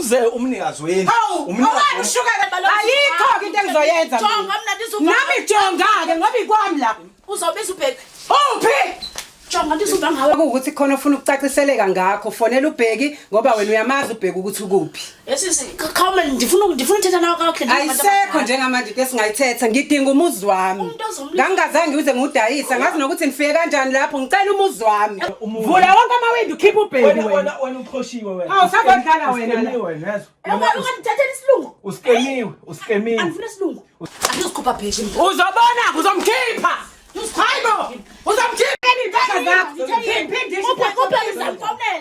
uze umnikazi wenu. Umnikazi ushukela balo. Ayikho into engizoyenza. Jonga mina ndizuvanga. Nami jonga ke ngoba ikwami la. Uzobiza ubheki. Uphi? Jonga ndizuvanga ngawe. Ukuthi khona ufuna ukucaciseleka ngakho fonela ubheki ngoba wena uyamazi ubheki ukuthi ukuphi. Yesisi khawume ndifuna uthetha nawe kahle. Ayisekho njengamanje into esingayithetha ngidinga umuzi wami. Ngangazange ngize ngudayisa ngazi nokuthi nifike kanjani lapho ngicela umuzi wami. Vula wonke amawindi ukhipha ubheki wena. Wena uqhoshiwe wena. Awusabodlala wena la. Wena. Ungangithathela isilungu. Uskemiwe. Angifuna isilungu. Angizikhupha pheshe. Uzobona uzomkhipha. Hayibo. Uzomkhipha impahla zakho.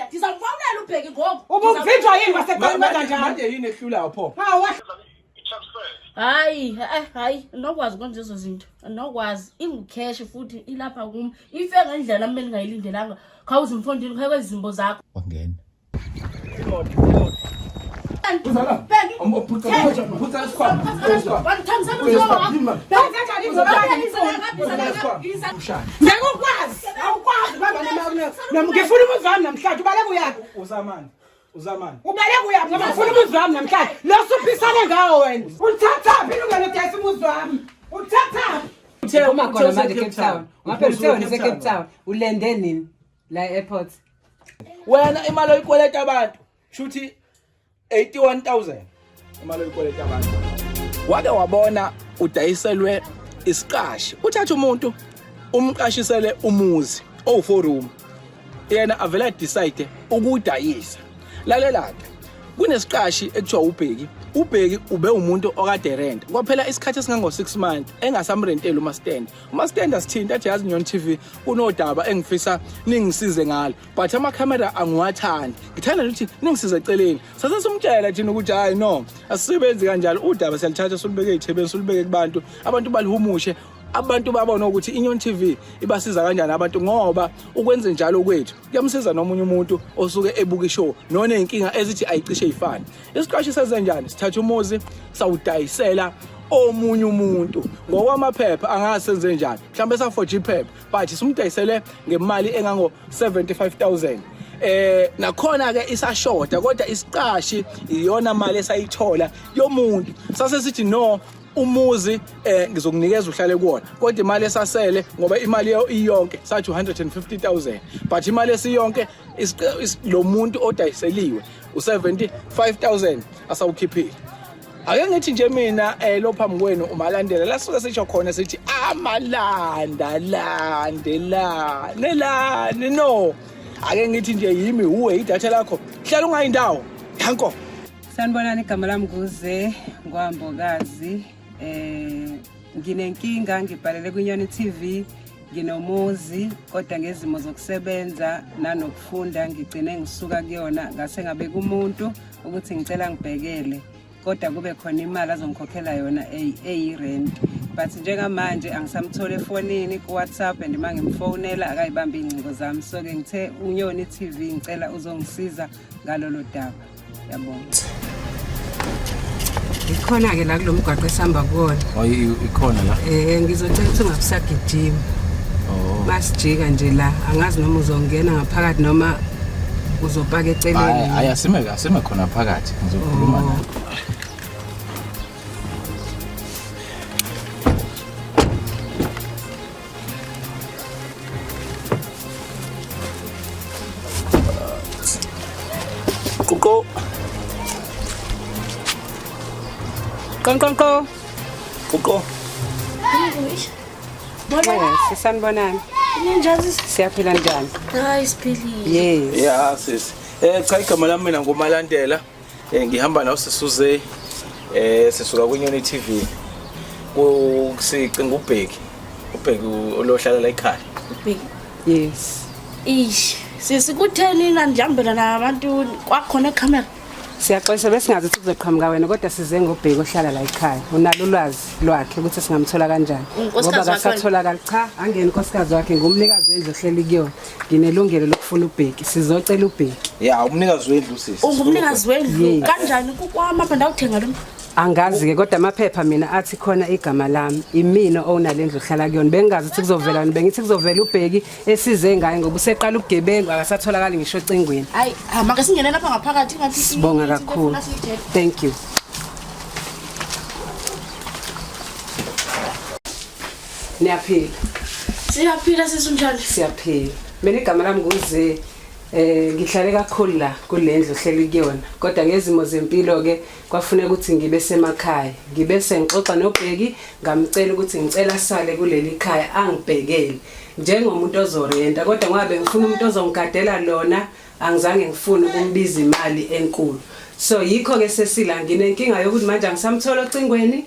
Ngizamfonela ubheki ngoku. Ubumvinjwa yini wasekhona kanjani? Manje yini ehlulayo pho? Hawa. Hayi, nokwazi konke lezo zinto. Nokwazi ingucash futhi ilapha kimi. Ife ngendlela mina engayilindelanga. Khawuze umfondini khawuze izimbo zakho. Wangena. Uzala. Phutha isikhwama. Ngekukwazi. Awukwazi baba nami ngifuna umuzi wami namhlanje ubaleka uyaphi? Uzamani. Ubaleka uyaphi ngoba ngifuna umuzi wami namhlanje. Lo suphisane ngawo wena. Uthathaphi ungena udayisa umuzi wami? Uthathaphi? Uthe uma khona manje Cape Town. Ngaphela usewona Cape Town. Ulende nini la airport? Wena imali oyikweleta abantu. Shuthi 81,000 imali oyikweleta abantu. Wake wabona udayiselwe isiqashi. Uthatha umuntu umqashisele umuzi owu4 room. Yena avela decide ukudayisa. Lalela ke. Kunesiqashi ekuthiwa ubheki. Ubheki ube umuntu okade rent. Kwaphela isikhathi esingango 6 months engasamrentela uMastand. uMastand asithinta athi yazi Nyoni TV kunodaba engifisa ningisize ngalo. But ama camera angiwathandi. Ngithanda ukuthi ningisize eceleni. Sase simtshela thina ukuthi hayi no asisebenzi kanjalo udaba siyalithatha solubeke eThekwini solubeke kubantu. Abantu balihumushe. Abantu babona ukuthi iNyoni TV ibasiza kanjani abantu ngoba ukwenze njalo kwethu kuyamsiza nomunye umuntu osuke ebuka ishow none inkinga ezithi ayicishe ifani. Isiqashi senze njani? Sithatha umuzi sawudayisela omunye umuntu ngokwamaphepha angasenze njani mhlambe sa 4G phepha but simdayisele ngemali engango 75,000. Nakhona ke isashota kodwa isiqashi iyona mali esayithola yomuntu. Sase sithi no umuzi ngizokunikeza uhlale kuona kodwa imali esasele ngoba imali iyonke sathi 150,000 but imali esiyonke lo muntu odayiseliwe u75,000 asawukhiphile. Ake ngithi nje mina lo phambi kwenu umalandela la suka sisho khona sithi amalandelane no. Ake ngithi nje yimi uwe idatha lakho hlala ungayindawo yanko. Sanibonani igama lami kuze ngwambokazi. Nginenkinga ngibhalele kuNyoni TV nginomuzi kodwa ngezimo zokusebenza nanokufunda ngigcine ngisuka kuyona ngase ngabe kumuntu ukuthi ngicela ngibhekele kodwa kube khona imali azongikhokhela yona rent but njengamanje angisamthole efonini ku WhatsApp and mangimfonela akayibambi ingcingo zami so ke ngithe uNyoni TV ngicela uzongisiza ngalolo daba. Yabonga. Ikhona ke la kulomgwaqo esihamba kuona. Ikhona la. Ngizocela ukuthi ungabusagijima. Masijika nje la angazi noma uzongena ngaphakathi noma uzopaka eceleni. Hayi asime khona phakathi ngizokhuluma nawe. Kuko. Yes, sanibonani. Ninjazi siyaphila njani? Hayi siphilile. Yes. Yeah, sis. Cha igama lami mina ngumalandela. Ngihamba nawo sisuze sisuka kuNyoni TV. Kusicinga ubheki. Ubheki olohlala la ekhaya. Ubheki. Yes. Sisikutheni nanjambela nabantu kwakhona ecamera. Siyaxolisa besingazi ukuthi kuzoqhamuka wena kodwa size ngobheki ohlala la ekhaya. Unalo ulwazi lwakhe ukuthi singamthola kanjani. Ngoba kasatholakala cha angene inkosikazi wakhe ngumnikazi wendlu ohleli kuyona. Nginelungelo lokufuna ubheki. Sizocela ubheki. Yeah, umnikazi wendlu sisi. Ungumnikazi wendlu kanjani kukwama phanda uthenga lo. Angazi ke kodwa amaphepha mina athi khona igama lami imina owunalendlu hlala kuyona bengazi ukuthi kuzovelani bengithi kuzovela uBheki esize ngaye ngoba useqala ubugebengu akasatholakala ngisho ocingweni. Hayi make singene lapha ngaphakathi ngathi Sibonga kakhulu. Thank you. Niyaphila. Siyaphila sisunjani? Siyaphila. Mina igama lami nguze ngihlale kakhulu la kulendlu hleli kuyona kodwa ngezimo zempilo ke kwafuneka ukuthi ngibe semakhaya ngibe sengixoxa noBheki ngamcela ukuthi ngicela sale kuleli khaya angibhekele njengomuntu ozorenta kodwa ngabe ngifuna umuntu ozongigadela lona angizange ngifune ukumbiza imali enkulu so yikho ke sesila nginenkinga yokuthi manje angisamthola ocingweni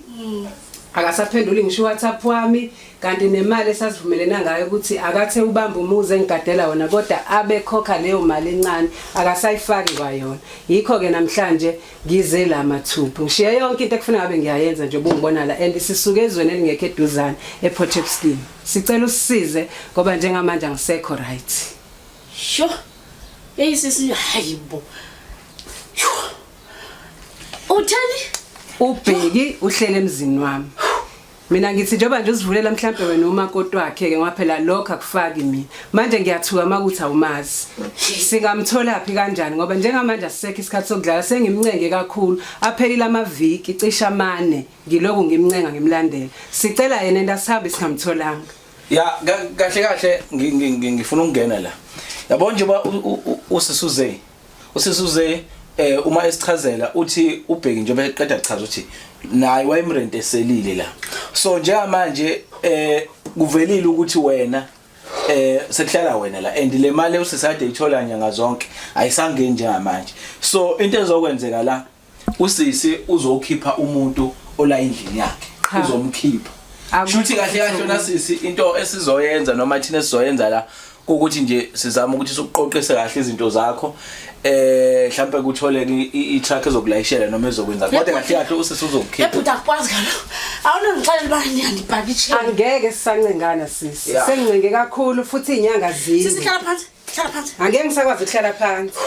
akasaphenduli ngisho WhatsApp wami kanti nemali esasivumelena ngayo ukuthi akathe ubamba umuze engigadela wona kodwa abekhokha leyo mali encane akasayifaki kwayona yikho ke namhlanje ngize la mathuphu ngishiya yonke into ekufuna ngabe ngiyayenza nje ubungibona la and sisuke ezweni elingekho eduzane ePortchepston sicela usisize ngoba njengamanje angisekho right sho sisi hayibo uthani uBheki uhlele emzini wami mina ngithi njengoba nje usivulela mhlambe wena umakoti wakhe ke ngaphela lokho akufaki mina manje ngiyathuka makuthi awumazi singamthola phi kanjani ngoba njengamanje asisekho isikhathi sokudlala sengimncenge kakhulu aphelile amaviki cisha amane ngiloku ngimncenga ngimlandela sicela yena ndasihambe singamtholanga ya kahle ngifuna ukungena la yabo nje usisuze uma esichazela uthi uBheki njengoba eqeda ukuchaza uthi naye wayemrent eselile la so njengamanje kuvelile ukuthi wena sekuhlala wena la and le mali usisade ithola nyanga zonke ayisangeni njengamanje so into ezokwenzeka la usisi uzokhipha umuntu ola endlini yakhe uzomkhipha shuthi kahle nasisi into esizoyenza noma thina sizoyenza la ukuthi nje sizama ukuthi siqoqise kahle izinto zakho mhlambe kuthole i-truck ezokulayishela noma ezokwenza kodwa kahle usisi uzokukhipha ebhuta akwazi ngalo awunongixelela bani andibhakishe angeke sisancengana sisi sengincenge kakhulu futhi inyanga zini sisi hlala phansi angeke ngisakwazi ukuhlala phansi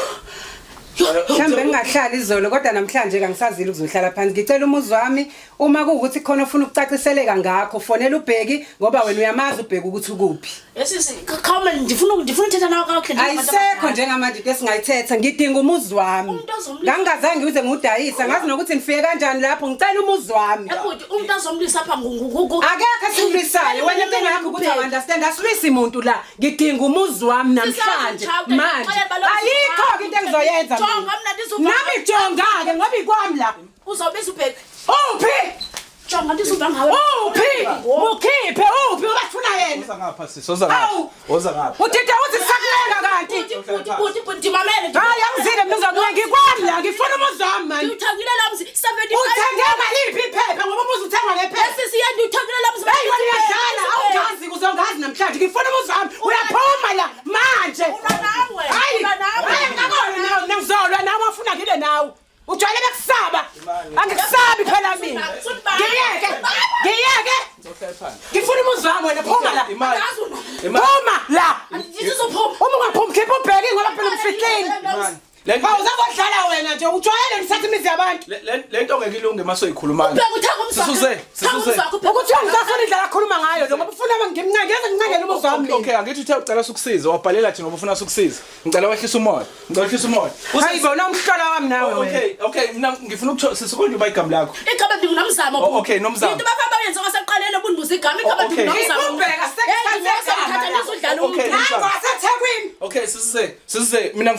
mhlambe ngingahlala izolo kodwa namhlanje kangisazile ukuzohlala phansi ngicela umuzi wami uma kuukuthi khona ufuna ukucaciseleka ngakho fonela uBheki ngoba wena uyamazi uBheki ukuthi ukuphi sisi khawume ndifuna uthetha nawe kahle ayisekho njengamanje into esingayithetha ngidinga umuzi wami ngangazange ngize ngudayisa ngazi nokuthi nifike kanjani lapho ngicela umuzi wami ebhuti umuntu azomlisa apha ngugu akekho simlisayo wena into yakho ukuthi understand asilisi umuntu la ngidinga umuzi wami namhlanje manje ayikho into engizoyenza nami jonga-ke ngoba ikwami la uzawubesa uBheki uphi jonga ndisuva ngawe uphi mukhiphe uphi ubafuna yena oza ngapha sisi oza ngapha uthethe uthi sakulenga kanti buti mamele hayi angizile mina ngikwami la ngifuna umuzi wami manje uthangile la mzi 75 uthenge ngaliphi iphepha ngoba umuzi uthengwa ngephepha sisi yena uthangile la mzi hey wena uyadlala awungazi kuzongazi namhlanje ngifuna umuzi wami uyaphuma la manje hayi ngakona nangizolwa nawe afuna ngile nawe ujwayele bekusaba angikusabi phela mina ngiyeke ngifuna umuzi wami wena phuma la phuma la uma ungaphumi khipha uBheki ngoba phela umfihlile uzakudlala wena nje ujwayele ngisathi imizi yabantu lento ngeke ilunge masoyikhulumana sisuze ukuthi ngisafuna indlela akhuluma ngayo ngoba ufuna ngimncengeze ngincengele umuzi wami okay angithi uthe ucela sukusiza wabhalela thina ngoba ufuna sukusiza ngicela wehlisa umoya hayibona umhlola wami nawe wena okay mina ngifuna ukuthi sisikonje uba igama lakho igama ndinguNomzamo okay Nomzamo into bafamba yenza kwaseqaleni ubunduza igama igama ndinguNomzamo ubheka okay sisize mina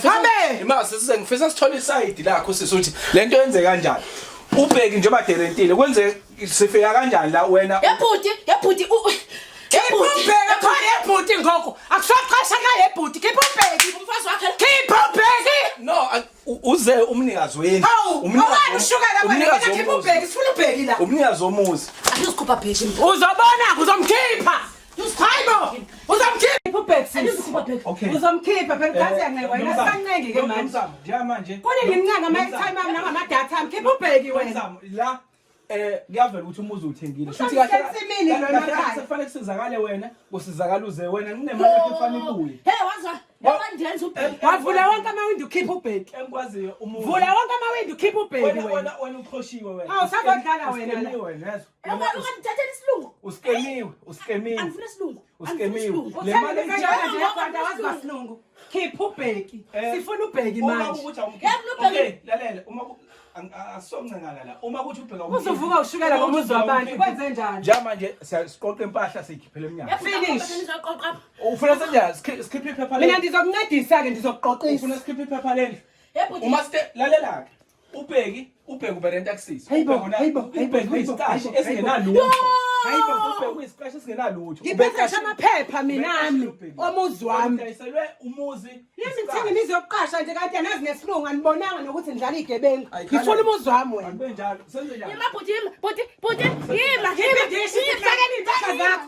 ngifisa sithole iside lakho sisi uthi lento yenze kanjani uBheki njengoba derentile kwenze sifika kanjani la wena yebhuti ubheka khona yebhuti ngoko akusoqasha la yebhuti khipha uBheki umfazi wakhe khipha uBheki no uze umnikazi wenu umnikazi khipha uBheki sifuna uBheki la umnikazi womuzi akusikhupha Bheki uzobona uzomkhipha hayibo uzomkhipha uBheki okay uzomkhipha phela kathi yanqekwa yena sisancenge ke manje nje manje kone ngimncanga my time ami nangamadatha ami khipha uBheki wena la kuyavela ukuthi umuzi uthengile Shuthi kahle kufanele kusizakale wena kusizakala uze wena kunemali efanele ibuye Hey wazwa yakandenza ubheki wavula wonke amawindi ukhipha ubheki engikwaziyo umuzi vula wonke amawindi ukhipha ubheki wena ukhoshiwe wena awusazodlala wena wena ungandithathela isilungu uskemiwe angifuna isilungu uskemiwe le mali wazibasilungu khipha ubheki sifuna ubheki manje okay lalela uma asonqengala la uma kuthi ubheka uzovuka ushukela ngomuzi wabantu kwenze njani njamanje siqoqa impahla sikhiphele eminyaka finish ufuna senjani sikhiphe iphepha mina ndizokuncedisa ke ndizokuqoqisa ufuna sikhiphe iphepha leli uma lalela ke ubheki uberent access ubheki isikashi esingenalutho ubheki isikashi esingenalutho ngiphethe amaphepha minami omuzi wami udayiselwe umuzi ngithenga imizi yokuqasha nje kanti anazi nesilungu anibonanga nokuthi ndidlala igebengu ngifuna umuzi wami wena abe njalo senze njalo yima buti yima ngifakeni impahla zakho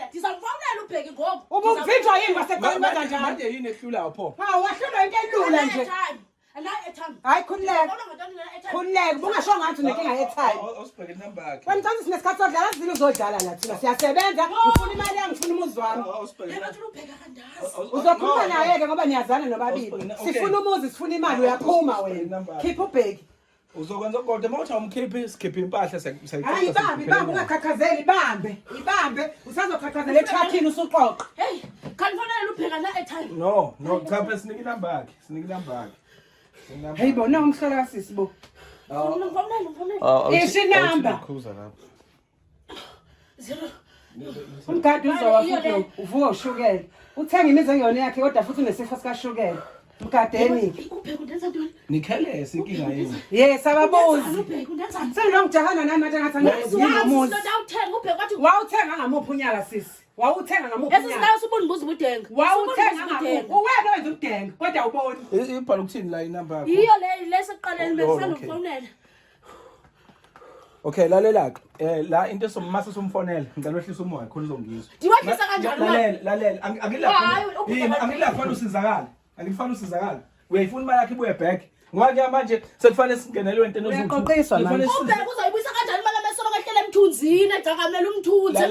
ndizamfonela ubheki ngoku ubumvinjwa yini ngasekhona benza njalo manje yini ehlulayo pho wahlulwa into elula nje hayi khululeka bungasho ngathi unenkinga ye-time awusibheke inamba yakhe wena mthanzi sinesikhathi sodlala sizile uzodlala la thina siyasebenza ngifuna imali yangu ngifuna umuzi wami uzokhuluma naye-ke ngoba niyazana nobabili sifuna umuzi sifuna imali uyaphuma wena khipha ubheki uzokwenza kodwa mawuthi awumkhiphi sikhiphe impahla hayi ibambe ungakhakhazeli ibambe usazokhakhazela etruckini usuqoqa hey khanifonela ubheka na-airtime no cha phela sinike inamba yakhe hey bona umhlola kasisi bo ngifomnela isho inamba umgadi uzowa futhi uvuka ushukela uthenga imizi engiyona yakhe kodwa futhi unesifo sikashukela mgadeni ubheka undenza ntoni nikhelese inkinga yini yes ababuzi ubheka undenza sengilongijahana nami manje ngathi anginomuzi awuthenga ubheka wathi wawuthenga ngamuphi unyaka sisi wawuthenga ngamuphi unyaka esisilayo subona ubuza ubudenga wawuthenga ngamuphi uwena wenza ubudenga kodwa uboni ibhala ukuthini la inamba yakho yiyo lesekuqaleni befana ukufonela okay lalela-ke la into esomase somfonela ngicela wehlisa umoya khona uzongizwa ndiwehlisa kanjani lalela angilafana usizakala uyayifuna imali yakho ibuye back ngoba ke manje sekufanele singenelwe into uyaqoqiswa manje ubheka uzoyibuyisa kanjani imali amesolo kahlele emthunzini ejakamela umthunzi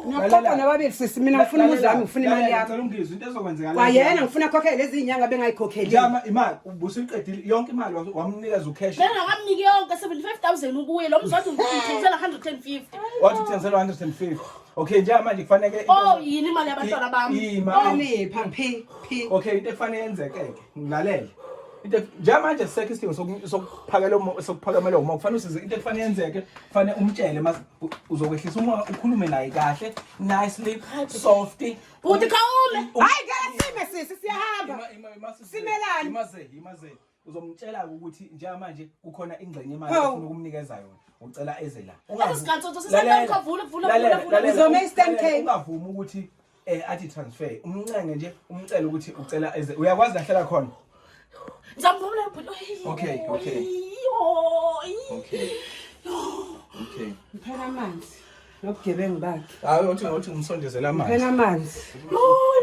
ngiyaqoqa nababili sisi mina ngifuna umuzi wami ngifuna imali yami ngicela ungizwe into ezokwenzeka kwayena ngifuna akhokhele lezi inyanga bengayikhokheli imali ubusuyiqedile yonke imali wamnikeza ucash bengakamniki yonke 75,000 ukuye lo mzwathi ngithengisela 150 wathi uthengisela 150 okay njengamanje kufanele yini imali yabantwana bami onipha phi okay into efanele yenzeke-ke ngilalele into njengamanje sisekho isidingo sokuphakamela uma kufanele usize into efanele yenzeke kufanele umtshele uzokwehlisa umoya ukhulume naye kahle nicely soft uthi khawume hayi ngeke sime sisi siyahamba simelani imaze uzomtshela ukuthi njengamanje kukhona ingxenye imali ufuna ukumnikeza yona ucela eze la esigantsotho sisentamkhavula kuvula uzome i-10K ungavumi ukuthi athi transfer umncenge nje umcela ukuthi ucela eze uyakwazi lahlela khona ngizamvumela okay mphela amanzi nobugebengu bakhe hayi uthi ngimsondezela amanzi mphela amanzi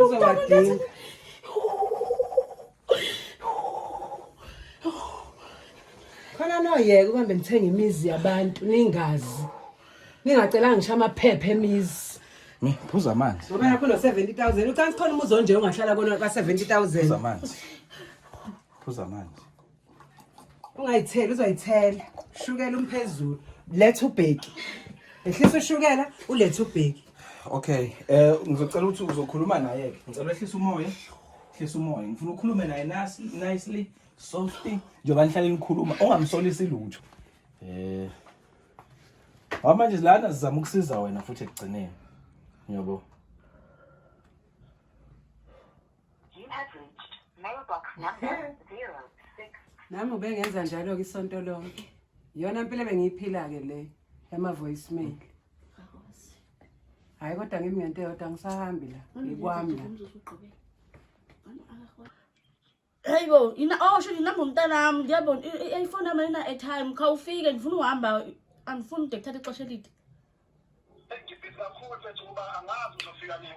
uzowadinga khona noyeke uhambe nithenga imizi yabantu ningazi ningacelanga ngisho amaphepha emizi phuza amanzi ngoba nakho no-70,000 ucansi khona umuzi onje ungahlala kona ka-70,000 phuza amanzi ungayitheli uzoyithela shukela umphezulu letha ubheki ehlisa ushukela uletha ubheki okay ngizocela ukuthi uzokhuluma naye-ke ngicela wehlisa umoya ngifuna ukhulume naye nicely softly njengoba nihlale nikhuluma ungamsolisi lutho manje lana sizama ukusiza wena futhi ekugcineni yabo nami ubengenza njalo-ke isonto lonke iyona mpilo bengiyiphila-ke le yama-voicemail hhayi kodwa ngimi ngento eyodwa ngisahambi la ngikwami la hayibo sho inamba umntanami ngiyabona ifoni yami ayina-airtime khawufike ngifuna uhamba angifuni ude kuthatha ixesha elide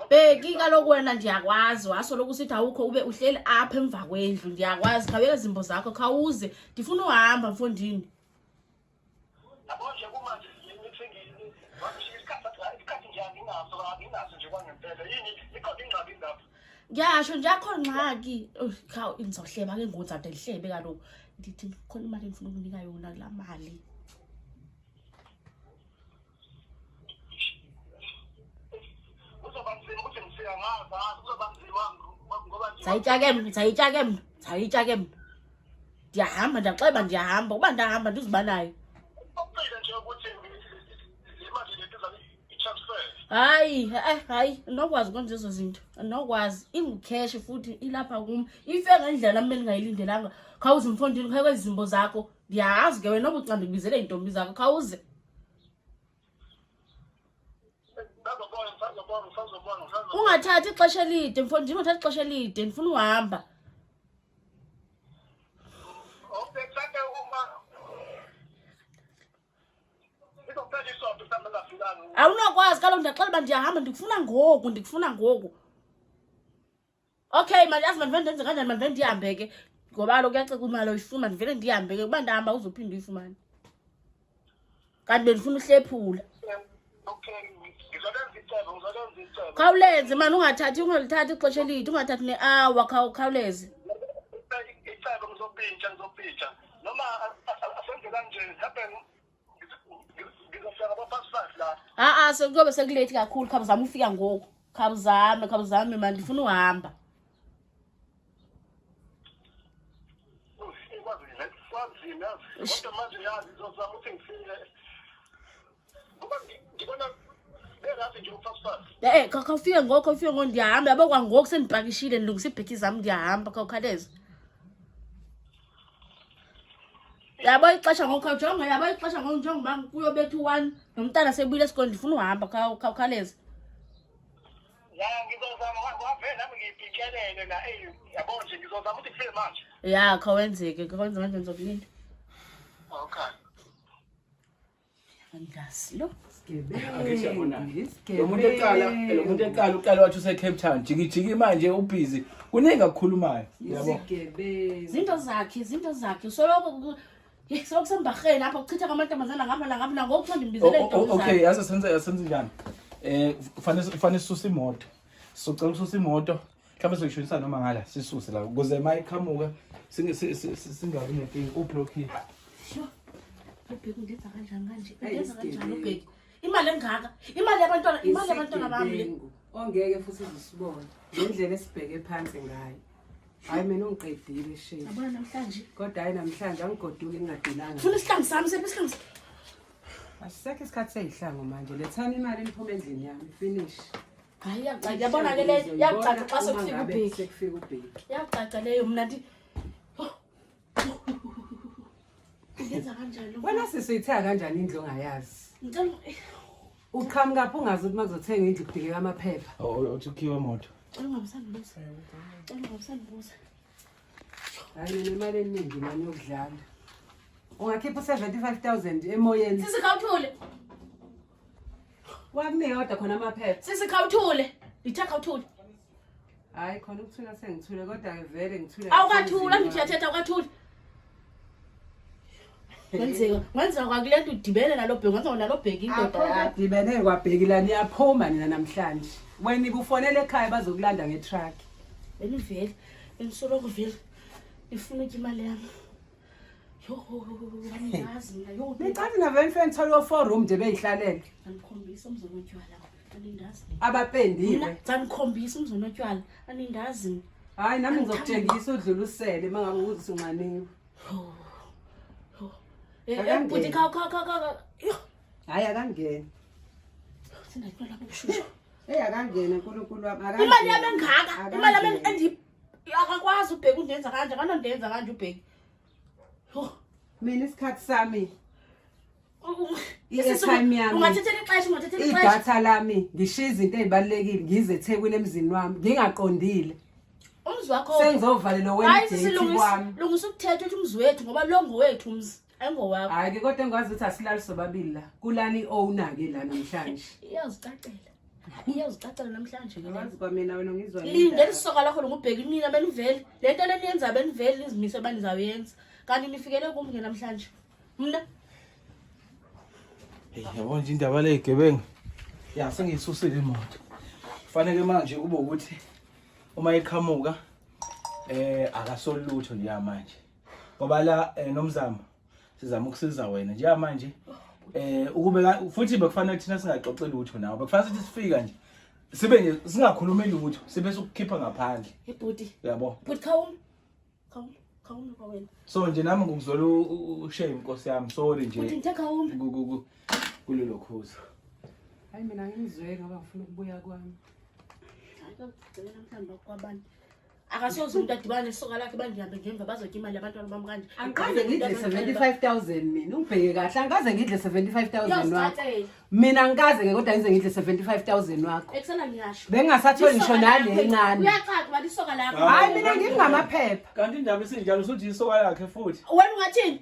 bheki kaloku wena ndiyakwazi wasoloku usithi awukho ube uhleli apha emva kwendlu ndiyakwazi khawuyeka zimbo zakho khawuze ndifuna uhamba mfondini yabo nje kumanje ngithengile wakushiya isikhathi nje anginaso nje kwangempela yini ikhona ingqabi lapho ngiyasho nje akho ngxaki khawu ingizohleba ke ngothi ade lihlebe kaloku ndithi khona imali engifuna ukunika yona kula mali uzoba nzima ukuthi ngifika ngaza uzoba nzima ngoba nje Zayitsha ke mna ndiyahamba ndiyaxeba ndiyahamba uba ndahamba ndizoba nayo uqile nje ukuthi imali lethu zabe i-transfer hayi nokwazi ukwenza ezo zinto nokwazi ingucash futhi ilapha kum ife ngendlela mina engayilindelanga khawuze mfondini khawuze izimbo zakho ndiyazi ke wena obucanda kubizele intombi zakho khawuze ungathathi ixesha elide mfondini ungathathi ixesha elide ndifuna uhamba awunokwazi kaloku ndiyaxela uba ndiyahamba ndikufuna ngoku okay mali yazi mandivele ndenze kanjani mandivele ndihambe ke ngoba kaloku kuyaceka imali oyifuna mandivele ndihambe ke uba ndihamba uzophinde uyifumane kanti bendifuna uhlephula khawuleze mani ungathathi ixesha elide ungathathi ne-hour khawuleze icebo ngizopitsha noma asenze kanje mhlawumbe ngizofika ngabo-5 la sekuyobe sekulethi kakhulu khawuzame ufika ngoku khawuzame mani ndifuna uhamba kwazima kodwa manje yazi ngizozama ukuthi ngifike ngoba ngibona berasi nje u-5 khawufike ngoku ndiyahamba yabo kwangoku sendipakishile ndilungisa iibheki zam ndiyahamba khawukhaleze yabo ixesha ngoku khawujonga yabo ixesha ngoku njengoba kuyobetha u-1 nomntana sebuyile esikolweni ndifuna uhamba khawukhaleze ya ngizozama wavele nami ngiyibhikelele la yabo nje ngizozama ukuthi kufike manje ya khawenzeke manje ndizokulinda okay angazi lo lo muntu eqala wathi use-Cape Town jiki manje ubhizi kuningi akukhulumayo yabo zinto zakhe soloko sembarheni apha kuchitha kwamantombazana ngapha nangoku xa ndimbizele intombi okay yasenze njani kufanele sisuse imoto socela ususe imoto mhlawumbe soyishonisa noma ngala sisuse la ukuze ma iqhamuka singabi nenkinga ublock ubheki ndenza kanjani ubheki imali engaka imali yabantwana bami le ongeke futhi uzisibone ngendlela esibheke phansi ngayo hayi mina ungiqedile shame yabona namhlanje kodwa hayi namhlanje angigoduki ngingadilanga ufuna isihlangu sami isihlangu asisekho isikhathi seyihlangu manje lethani imali eniphuma endlini yami finish hayi yabona ke le yacaca xa sekufika ubheki yacaca leyo mna ndi ngenza kanjani wena sisuyithenga kanjani indlu ongayazi uqhamuka phi ungazi ukuthi makuzothenga indlu kudingeka amaphepha uthi ukhiwe imoto ungamsandibuza hayi mina imali eningi mani yokudlala ungakhipha 75,000 emoyeni sikhawuthule wakunika kodwa khona amaphepha sikhawuthule litha khawuthule hayi khona ukuthula sengithule kodwa ke vele ngithule awukathula ngithetha awukathuli Ngenzeka kwakule nto udibene nalo bheki ngenzeka nalo bheki indoda yakho dibene kwabheki la niyaphuma nina namhlanje wena ibufonela ekhaya bazokulanda ngetruck benivele enisoloko vele ifuna ukuthi imali yami angazi mina nicathi na vele mfeni thola 4 room nje beyihlalele angikhombisa umzonotywala anindazi abapendiwe zanikhombisa umzonotywala anindazi hayi nami ngizokutshengisa udlula usele mangabe ukuthi unganiwe buti kha hayi akangene sindayithola lapho ushushu akangene uNkulunkulu wami akangene imali yami engaka imali yami akakwazi ubheka undenza kanje akanondenza kanje ubheki mina isikhathi sami i-airtime yami ungathethela ixesha idatha lami ngishiya izinto ezibalekile ngize eThekwini emzini wami ngingaqondile umzi wakho sengizovalela wedate kwami lungisa ukuthetha uthi umzi wethu ngoba longo wethu umzi engowakho hayi kodwa engikwazi ukuthi asilali sobabili la kulani owner ke la namhlanje iyazicacela namhlanje ke ngazi kwamina wena ngizwa linde lisoka lakho ngubheki mina benivele lento leniyenza benivele izimise banizawenza kanti nifikele kumnge namhlanje mna Hey, yabona nje indaba lezigebengu. Ya sengiyisusile imoto. Kufanele manje kube ukuthi uma iqhamuka akasolutho nje manje. Ngoba la nomzamo sizama ukusiza wena nje manje ukube futhi bekufanele thina singaxoxeli lutho nawe. Bekufanele sithi sifika nje sibe nje singakhulumi lutho sibe sokukhipha ngaphandle. Ibhuti. Yabo. Bhuti khawumi kwa wena. So nje nami ngikuzola ushame inkosi yami sorry nje. Bhuti ngithe khawumi. Kulelo khosi. Hayi mina ngizwe ngoba ngifuna ukubuya kwami. Ngicela mhlawumbe kwabantu. Akasoze umuntu adibane nesoka lakhe bangihambe ngemva bazokha imali abantwana bami kanje. Angikaze ngidle 75,000 mina. Ungibheke kahle angikaze ngidle 75,000 wakho. Yosicathe. Mina angikaze ke kodwa ngize ngidle 75,000 wakho. Eksena ngiyasho. Bengingasatholi ngisho nale encane. Uyacaca bali isoka lakho. Hayi mina ngingamaphepha. Kanti indaba isinjalo usuthi isoka lakhe futhi. Wena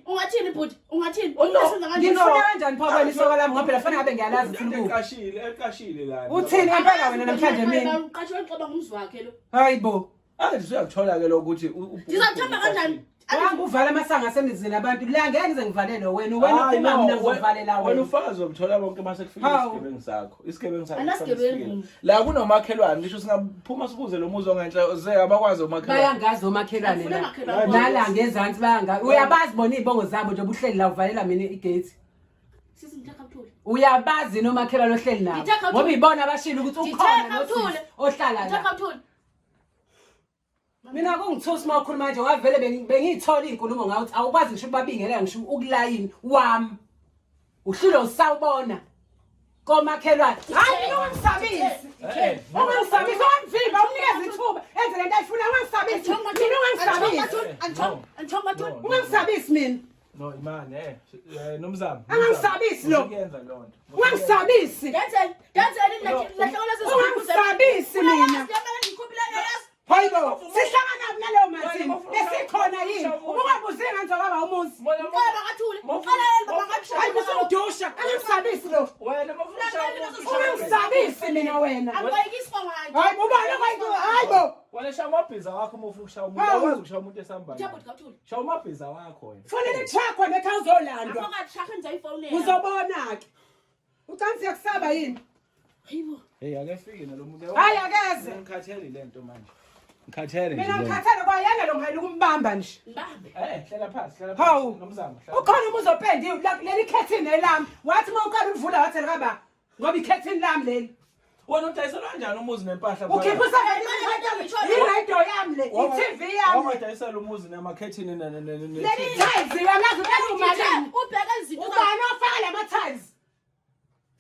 ungathini bhuti? Ungathini? Ngifuna kanjani phakathi isoka lami ngoba phela fanele ngabe ngiyalazi ukuthi Eqashile la. uthini ngempela wena namhlanje mina? Uqashwe wenqoba ngumzi wakhe lo. Hayibo. Usuyakuthola ke lokuthi Ngizakuthamba kanjani? Wanguvala amasango asemizini abantu la ngeke ngize ngivalele wena uphuma mina ngizovalela wena wena. ufazi wamthola bonke mase kufika isigebengu sakho. Isigebengu sakho. Anasigebengu. La kunomakhelwane ngisho singaphuma sibuze lo muzi ongenhla ze abakwazi omakhelwane. Bayangazi omakhelwane la. Nala ngezansi bayangazi. Uyabazi bona izibongo zabo nje ubuhleli la uvalela mina igate. Sisi ngithaka ukuthula. Uyabazi nomakhelwane ohleli nabo. Ngoba ibona abashilo ukuthi ukhona nothi ohlala la. Ngithaka ukuthula. Mina kungithusa uma ukhuluma manje wavele bengithola izinkulumo ngathi awukwazi ngisho ukubabingelela ngisho ukulayini wami. Uhlilo usawubona. Komakhelwane. Hayi mina ungisabisi. Ungisabisi wamvimba umnikeza ithuba enze lento ayifuna ungisabisi. Mina ungisabisi. Anthomba thula. Ungisabisi mina. No imani nomzamo. Angisabisi lo. Uyenza lonto. Ungisabisi. Dancing lahlekela Ungisabisi mina. Ngikhuphila Hayibo, sihlangana naleyo mathini. Esikhona yini? Ungabuzi ngenza baba umuzi. Ngicela bakathule. Uqalela bakathule. Hayi kusudusha. Angisabisi lo. Wena Ungisabisi mina wena. Abayikisi kwamanje. Hayi ubani kwayibo. Hayibo. Wena shaya amabhiza wakho uma ufuna ukushaya umuntu. Awukwazi ukushaya umuntu esambani. Jabut kathule. Shaya amabhiza wakho wena. Fonele chakho nekhaya uzolandwa. Akathi shaka nje ifonela. Uzobona ke. Ucansi yakusaba yini? Hayibo. Hey ake fike nalomuntu. Hayi akeze. Ngikhathele lento manje. Ngikhathele nje. Mina ngikhathele kwayena lo ngayile ukumbamba nje. Mbambe. Hlala phansi, Hawu. nomzamo. Ukhona umuzi openda leli khethini elami. Wathi mawuqala ukuvula wathi kaba ngoba ikhethini lami leli. Wena udayisela kanjani umuzi nempahla? Ukhipha i-radio yami le, i-TV yami. Wadayisela umuzi namakhethini Leli tiles yamazi umalini. Ubheka izinto. Ubani ofaka lama-tiles?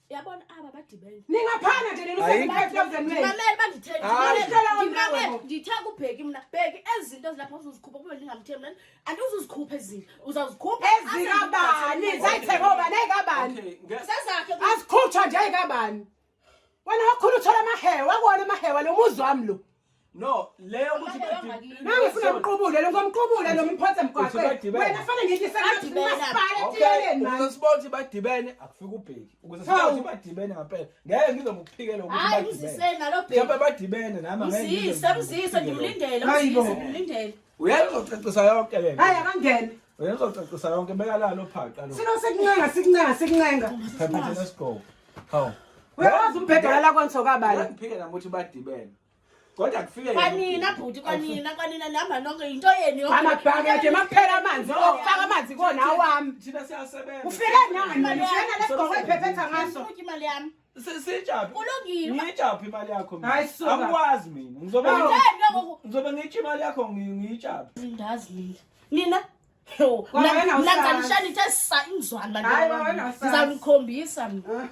Yabona aba badibene. Ningaphana nje leli 75,000 wena. Mamela bandithenge. Ngithaka ubheki mina. Bheki ezinto ezilapha uzuzikhupha kube ningamthembi nani. Andizuzikhupha ezinto. Uzazikhupha Ezikabani, zayithenga obani ezikabani. Sezakhe. Asikhutshwa nje ezikabani. Wena wakhulu uthola amahewa, akona amahewa lo muzi wami lo. No, leyo ukuthi Ngifuna ukuqubule lo ngomqubule lo mphathe emgwaqweni. Wena fanele ngithi umasipala etiyeleni manje. Ukusibothi badibene akufika ubheki. Ukuze sibothi badibene ngempela. Ngeke ngizomuphikela ukuthi Hayi badibene. uzisena lo bheki. Mhlawumbe badibene nami ngeke. Mzise ngimlindele. Ngimlindele. Uyazocacisa yonke le. Hayi akangene. Uyazocacisa yonke beka la lo phaqa lo. Sino sikuncenga. Phephethe let's go. Hawu. Uyawazi umbhedala la kwansoka bala. Ngiphike nami ukuthi badibene. Kodwa kufike Kwanina bhuti kwanina nihamba nonke into yeni yonke. Amabhakede makuphela amanzi, ofaka amanzi kona awami. thina siyasebenza. Ufike nani manje? Shena lesigqoko iphephetha ngaso. Ukuthi imali yami. Sijaphi? Ulungile. Ngiyijaphi imali yakho mina? Hayi, suka. Angikwazi mina. Ngizobe ngitsha imali yakho ngiyijaphi. Ndazi nina. Wena Mlanganishana ithesa ingzwana Hayi, wena usazi. ngizamkhombisa mina.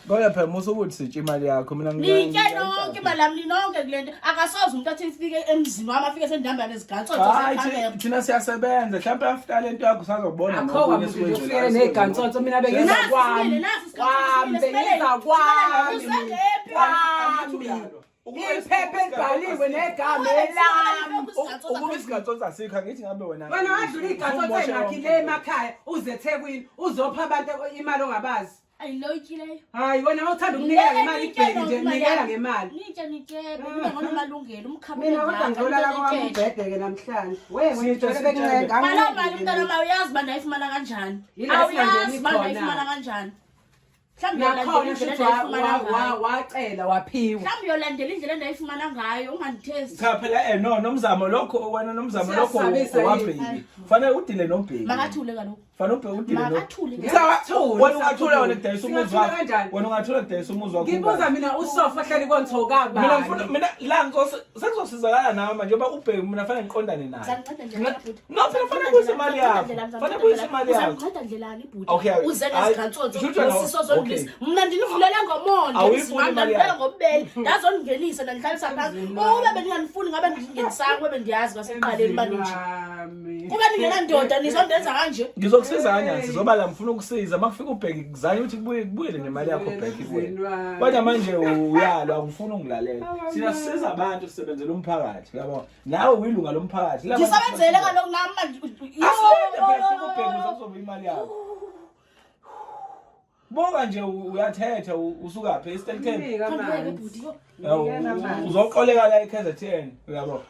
Kodwa phela musu ukuthi sitsha imali yakho mina Nike nonke imali yami ninonke kulento. Akasoze umuntu athi ifike emzini wami afike sendihamba neziganco hayi thina siyasebenza mhlawumbe after lento yakho usazobona Akho ufike negantsonto mina bengiza kwami. Bengiza kwami. Iphepha elibhaliwe negama elami. ukuba isigatsotsa asikho ngithi ngabe wena Wena wadlula igatsotsa engakhile emakhaya uze eThekwini uzopha abantu imali ongabazi. ayiloyikileyo. Hayi wena awuthanda ukunikela ngemali ibheki nje unikela ngemali. Nike mina ngonamalungelo umkhamela. Mina kodwa ngizolala kwami ubhedeke namhlanje. Wena ngijwayele bekuncenga. Mala mali mntana mama uyazi banda ayifumana kanjani? Awuyazi banda ayifumana kanjani? nakhona futhi wacela waphiwa. Mhlawumbe uyolandela indlela endayifumana ngayo ungandithezi. Cha phela no nomzamo lokho wena nomzamo lokho wabheki. Kufanele udile noBheki. Makathule kaloku. Kufanele ubheke udile no. Makathule. Wena ungathula wena kudayisa umuzi wakho. Wena ungathula kudayisa umuzi wakho. Ngibuza mina usofa hleli konthoka bani. Mina ngifuna mina la sekuzosizakala nawe manje ngoba uBheki mina fanele ngiqondane naye. Zangiqeda nje futhi. No fanele kuyise imali yakho. Fanele kuyise imali yakho. Zangiqeda ndlelani ibhuti. Okay. Uze nezikhathotho usiso zonke. Mina ndinivulela ngomonde. Ngizimangala ngobele. Ndazongenisa ndihlalisa phansi. Ube beningangifuni ngabe ngingenisanga kube ndiyazi kwaseqaleni manje. Kube ningena ndoda nizondenza kanje. Ngizokusiza kanyani sizoba la ngifuna ukusiza makufika uBheki kuzanye ukuthi kubuyele nemali yakho Bheki kuwe. Kodwa manje uyalwa ungifuna ungilalela. Sina sisiza abantu sisebenzele umphakathi yabo. Nawe uyilunga lomphakathi. Ngisebenzele kaloku nami manje. uBheki uzokuzoba imali yakho. Bonga nje uyathetha usuka phe Eastern uzoqoleka la eKZN uyabo.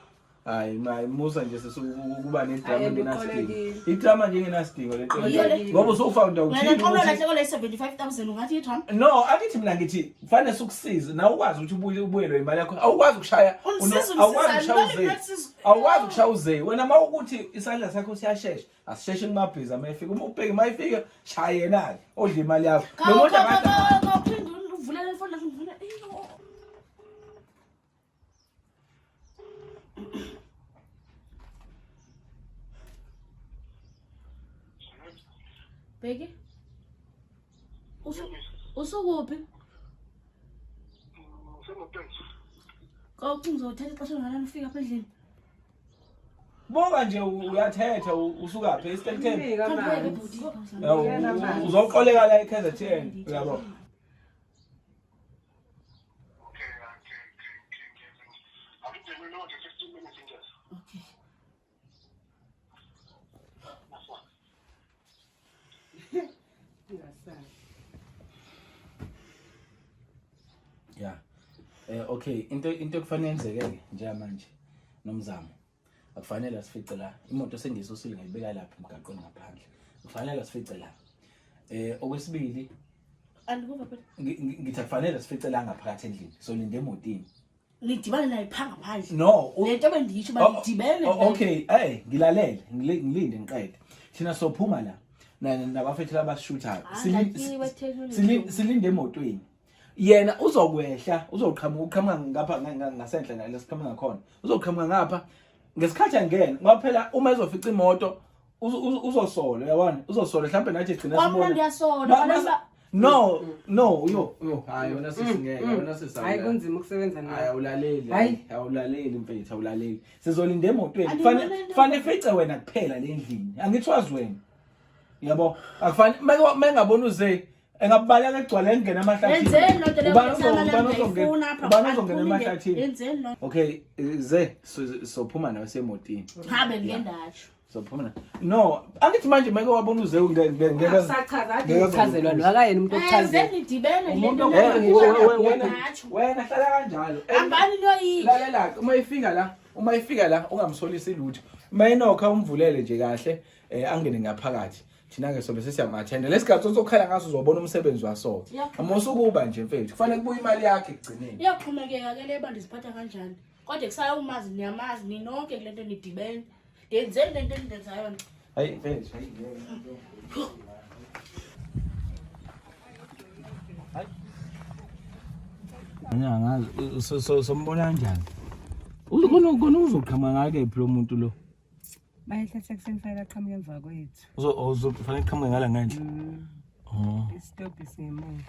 Hayi musa nje sesikuba nedrama ngenasidingo. Idrama nje ngenasidingo lento. Ngoba usufunda uthini? Wena qolo lahle kole 75,000 ungathi idrama? No, akithi mina ngithi kufanele sukusiza na ukwazi ukuthi ubuyelwe imali yakho. Awukwazi ukushaya awukwazi ukushaya uze. Wena mawukuthi isandla sakho siyashesha, asisheshe kumabhizi amefika. Uma ubheke mayifika shaya yena odla imali yakho. Nomuntu akaphinde uvulela ifoni ngivula. Bheki? Usukuphi? Kawuthi ngizothatha ixesha ngalana ufika apha endlini. Bonga nje uyathetha usuka phe Eastern uzoqoleka la eKZN uyabo. Yeah. Okay, into kufanele yenzeke nje manje nomzamo. Akufanele sifice la. Imoto sengisusile ngayibeka lapha emgaqweni ngaphandle. Kufanele sifice la. Okwesibili andikuva phela. Ngithi kufanele sifice la ngaphakathi endlini. Solinde emotini. Nidibane naye phanga phandle. No. Lento bendiyisho banidibene. Okay, ngilalele, ngilinde ngiqede. Thina sophuma la. Nabafethu abasishuthayo. Silinde emotweni. Yena uzokwehla, uzoqhamuka ngapha ngasenhla lesiqhamuka ngakhona. Uzoqhamuka ngapha ngesikhathi angena. Ngoba phela uma ezofica imoto uzosola, yabona? Uzosola mhlawumbe nathi egcina sibona. Kwamna ndiyasola. No. Hayi wena sisingeke, wena sisaba. Hayi kunzima ukusebenza naye. Awulaleli mfethu, awulaleli. Sizolinda emotweni. Kufanele fice wena kuphela le ndlini. Angithwazi wena. Yabo, akufanele mengabona uze engabaleka egcwala engena emahlathini. Yenzeni lonto leyo ubani ozongena emahlathini. Yenzeni lonto. Okay, ze sophuma nawe semotini. Habe ngendatsho. Sophuma. No, angithi manje meke wabona uze ngeke Chazelwa lo akayena umuntu okuchazela. Yenzeni dibene umuntu wena hlala kanjalo. Hambani noyi. Lalela uma ifika la ungamsolisi lutho. Mayinokha umvulele nje kahle angene ngaphakathi. Thina ke sobe sesiyamathendela lesikhathi uzokhala ngaso uzobona umsebenzi waso. Amosukuba nje mfethu kufanele kubuye imali yakhe ekugcineni. Iyaxhumekeka ke le bantu siphatha kanjani. Kodwa kusaya umazi niyamazi ninonke kulento nidibene. Yenzeni lento endenza yona. Hayi mfethu, hayi. Angazi sombona kanjani. Uzokona uzoqhama ngake phela umuntu lo. Bayehla sekusengifaka aqhamuke emva kwethu. Uzofanele uqhamuke ngala ngandle. Istop isingemuva.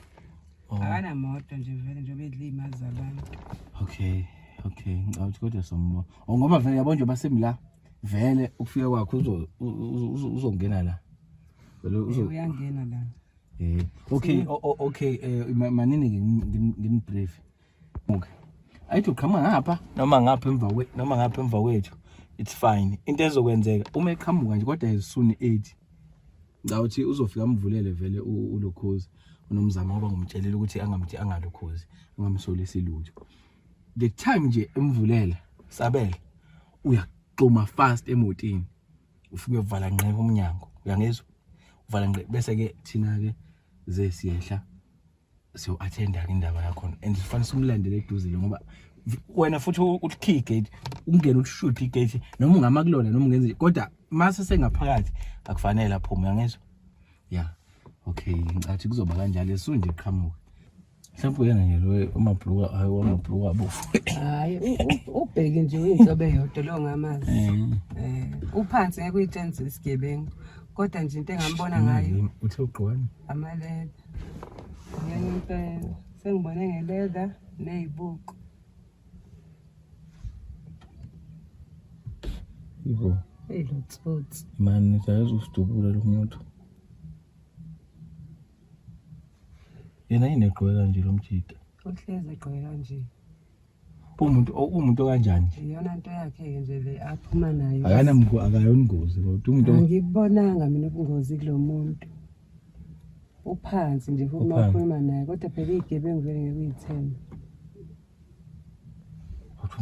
Akana moto nje vele nje bedla imazi zabantu. Okay. Ngawuthi kodwa sombona. Ngoba vele yabo nje basemla vele ukufika kwakho uzongena la. Vele uyangena la. Okay, manini nginibrief. Okay. Ayithi uqhamuka ngapha noma ngapha emva kwethu. It's fine. Into ezokwenzeka uma eqhamuka nje kodwa ezisuni 8. Ngawuthi uzofika amvulele vele ulokhozi unomzamo ngoba ngumtshelela ukuthi angalokhozi, angamsolisi lutho. The time nje emvulela sabela uyaxuma fast emotini. Ufike uvala ngqe umnyango. Uyangezwa? Uvala ngqe bese ke thina ke ze siyehla attenda indaba yakho and kufanele umlandele eduzile ngoba wena futhi uthi key gate ungena ushoot igate noma ungamakulona noma ungenze kodwa mase sengaphakathi akufanele aphume uyangizwa yeah okay ngicathi kuzoba kanjalo esunje iqhamuka mhlawumbe yena nje lo umabhluka hayi wamabhluka bofu hayi ubheke nje uyinhlobo eyodwa lo ngamazi uphansi ngeke uyitenze isigebengu kodwa nje into engambona ngayo uthe uqwani amaleda yena impela sengibone ngeleda nezibuko ibo lots man ngiyazi usidubula lo muntu yena ineqhweka nje lo mjida uhleze egqoke kanje umuntu kanjani iyona into yakhe nje le aphuma nayo akayona ingozi kodwa umuntu ngibonanga mina ubungozi kulo muntu uphansi nje futhi makhuluma naye kodwa phela igebengu vele ngekuyithemba uthi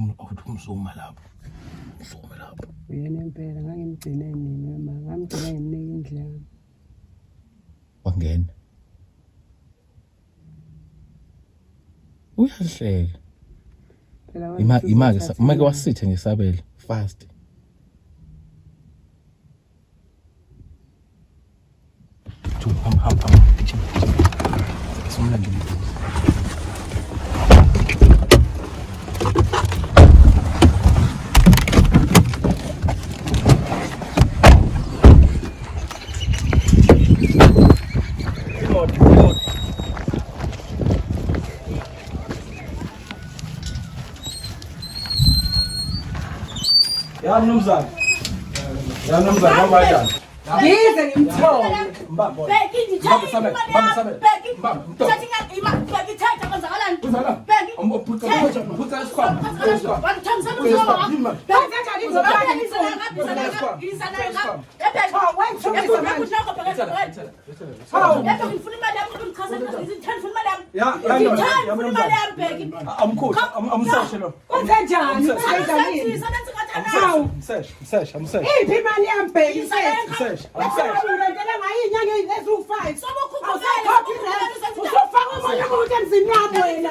umsuma lapho uyena impela ngangimgcine nini mama ngamgcina ngimnika indlela wangena uyahleka phela imake wasithe ngesabelo fast ham somlando Ya mnumzane mama njani? Ngize ngimthole. Mbamba. Bheki ngithatha imali yami. Bheki. Mbamba. Thatha imali. Bheki thatha kwenzakalani? Bheki. Umphutha isikhwama. Wanithambisa Isikhwama. Bheki iphi imali yami bheki uzofaka omunye umuntu emzini wami wena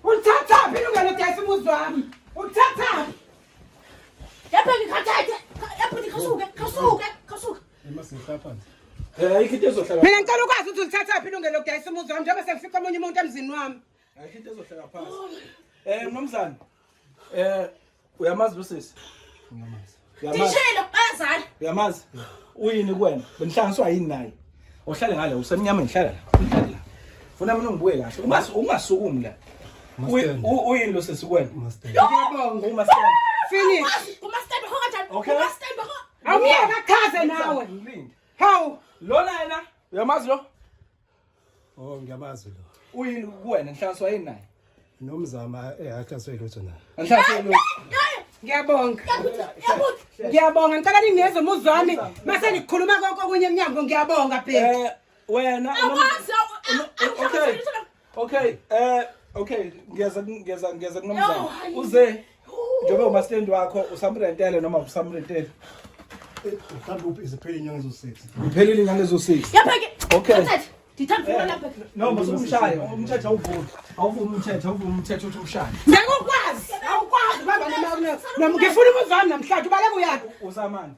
uthathaphi ilungelo dayisa umuzi wami uthathaphi mina ngicela ukwazi ukuthi ulithathaphi ilungelo dayisa umuzi wami njengoba sengifika omunye umuntu emzini wami ayikho into ezohlala phansi mnomzane uyamazi lo sisi uyamazi uyini kuwena benihlanganiswa yini naye uhlale ngale usemnyama ngihlala la funa mina ngibuye kahle ungasukumi la uyini lo sisi kuwena ngiyabonga umastand finish okay awuyeka chaze nawe hawu lona yena uyamazi lo ngiyamazi lo uyini kuwena nihlanganiswa yini naye nomzama ehahlaswe lutho naye anhlanganiswa ngiyabonga ngicela ningeze umuzi wami mase ngikhuluma konke okunye emnyango ngiyabonga bheki wena okay ngiyeza kunomzana uze njengoba umastand wakho usamrentele noma usamrentele mhlawumbe uphi izipheli inyanga ezo-6 uphelile inyanga ezo-6 okay no umshaya umthetho awuvumi umthetho uthi umshaya awukwazi baba noma ngifuna umuzi wami namhlanje ubaleka uyaphi uzamani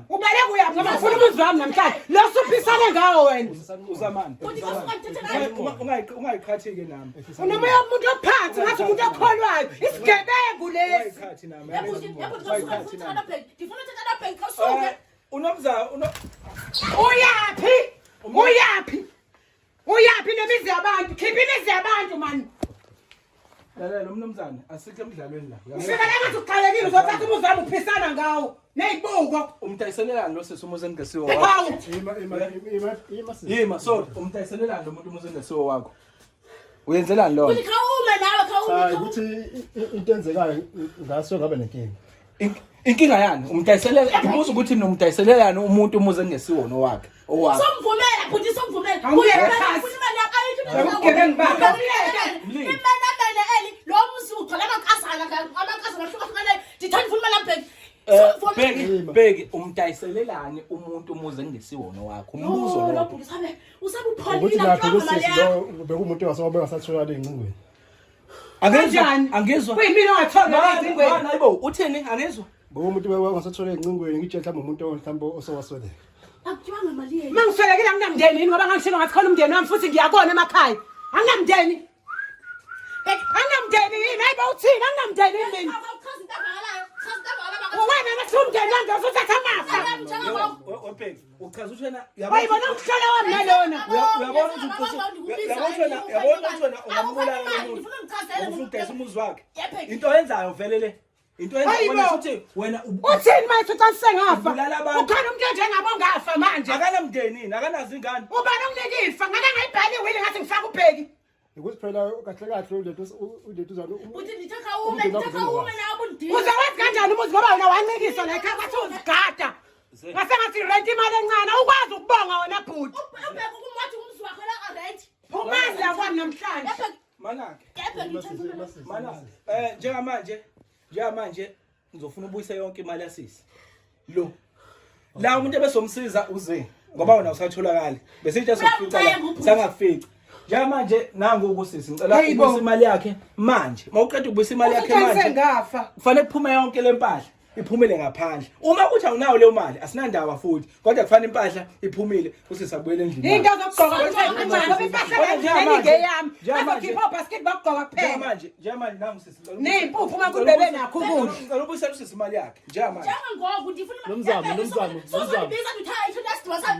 ubaleka uyaphi ngoba ngifuna umuzi wami namhlanje lo suphisane ngawo wena uzamani ungayikhathi-ke nami unomoya womuntu ophansi ngathi umuntu okholwayo isigebengu lesi uyaphi nemizi yabantu khipha imizi yabantu mani lalela umnumzane asikho emidlalweni la ufika la ngathi uqalekile uzothatha umuzi wami uphisana ngawo neyibuko umtayiselelani lo sisi umuzi engesiwo hawu yima sorry umtayiselelani lo muntu umuzi engesiwo wakho uyenzelani lona hayi ukuthi into enzekayo ngaso ngabe nenkinga inkinga yani umdayiselela ngibuza ukuthi mina umdayiselela yani umuntu umuze engesiwona owakhe owakhe Somvumela futhi somvumela. Awungeke Futhi phasi. futhi imali yakho ayithi. Awugebengu bakho. Imali yakho eli lo musi uthola amakasana ahlukahlukene. Ndithanda ufuna imali yakho. bheki umdayiselelani umuntu umuze engesiwona owakhe umbuzo Lo lo bhuti sabe usabe ukuthi upholile lapho ngapha mali kusisi yakho. lo bekumuntu ongasathola engcingweni. angizwa Kuyimina ongathola ezingweni. hayibo uthini angizwa Bekumuntu ongasathola engcingweni ngitshela mhlawumbe umuntu mhlawumbe osowasweleka. Akuthiwa ngamali yeni. Mangiswelekile anginamndeni yini ngoba ngangishilo ngathi khona umndeni wami futhi ngiyakona emakhaya. Anginamndeni. Anginamndeni yini? Hayibo uthini? Anginamndeni yini mina? Awuchaza into avakalayo. Chaza into avakalayo. Wena nasumndeni wami ndofuthi athamasa. webheki uchaza ukuthi wena Wayibona ukuhlola wami nalona. uyabona ukuthi uyabona ukuthi wena ungambulala umuntu ufuna ukudayisa umuzi wakhe into oyenzayo vele le into oyenzayo ukuthi wena Uthini manje uthi sengafa? Ubulala abantu. Ukhona umuntu njengabo ngafa manje. akanamndenini akanazi ingane Ubani onginika ifa? Ngake ngayibhali wini ngathi ngifaka ubheki. Ukuthi phela kahle ulethu uzana Uthi ndithatha ume nawo bundini. Uzawazi kanjani umuzi ngoba wena wancikiswa la ekhaya bathi uzigada. Ngase ngathi rent imali encane ukwazi ukubonga wena bhuti. Ubheka ukumathi umzi wakho la arrange. Umazi kwami namhlanje. manake Yepha ngithatha. manake njengamanje ngizofuna ubuyise yonke imali yasisi lo la umuntu ebesomsiza uze ngoba wena usatholakala bese into sokufica la sangafica njengamanje nangu ukusisi ngicela ubuyise imali yakhe manje mawuqeda ubuyise imali yakhe manje ngafa. kufanele kuphume yonke lempahla iphumile ngaphandle uma uthi awunawo leyo mali asinandaba futhi kodwa kufanele impahla iphumile usisi abuyele endlini Into zokugqoka kutheni ngoba impahla ngeyami. Bazokhipha basket bakugqoka kuphela. njengamanje nangu sisi Nempuphu uma kubebe nakho ukudla. ngicela ubuyise usisi imali yakhe njengamanje Njengangoku ndifuna Nomzamo. Sozobiza ndithatha ithulas uthatha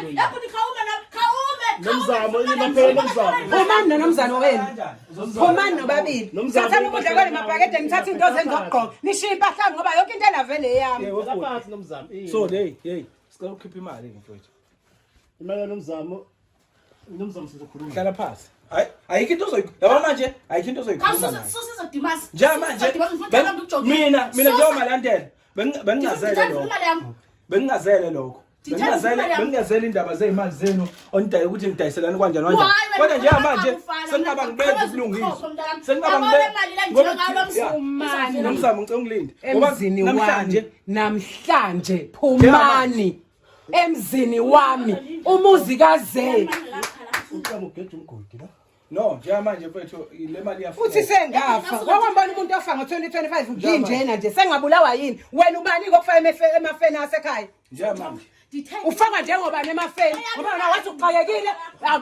yepha khawume na khawume. Nomzamo imaphela nomzamo. Phumani nomzana wenu. Phumani nobabili. Thatha ukudla kwale mabhakede ngithatha into zenu zokugqoka. Nishiya impahla ngoba yonke into elavele eyami. Lapha nomzamo. so hey sicela ukhipha imali mfowethu Imali nomzamo sizokhuluma. hlala phansi ayikho into yabo manje ayikho into ozoyikhuluma nayo Susiza Dimas. njengamanje mina njengomalandela bengingazele lokho bengingazele indaba zeyimali zenu onidaye ukuthi nidayiselani kanjani kanjani kodwa njengamanje seningaba ngibenza ubulungiswa seningaba Phumani nomzamo ngicela ungilinde emzini wami namhlanje phumani emzini wami umuzi kaze Uqhamuka ugede umgodi la. no njengamanje mfethu le mali futhi sengafa wakwambona umuntu ofa ngo2025 nginjena nje sengabulawa yini wena ubani kokufaka emafeni asekhaya njengamanje ufaka njengoba nemafeni ngoba wena wathi uxakekile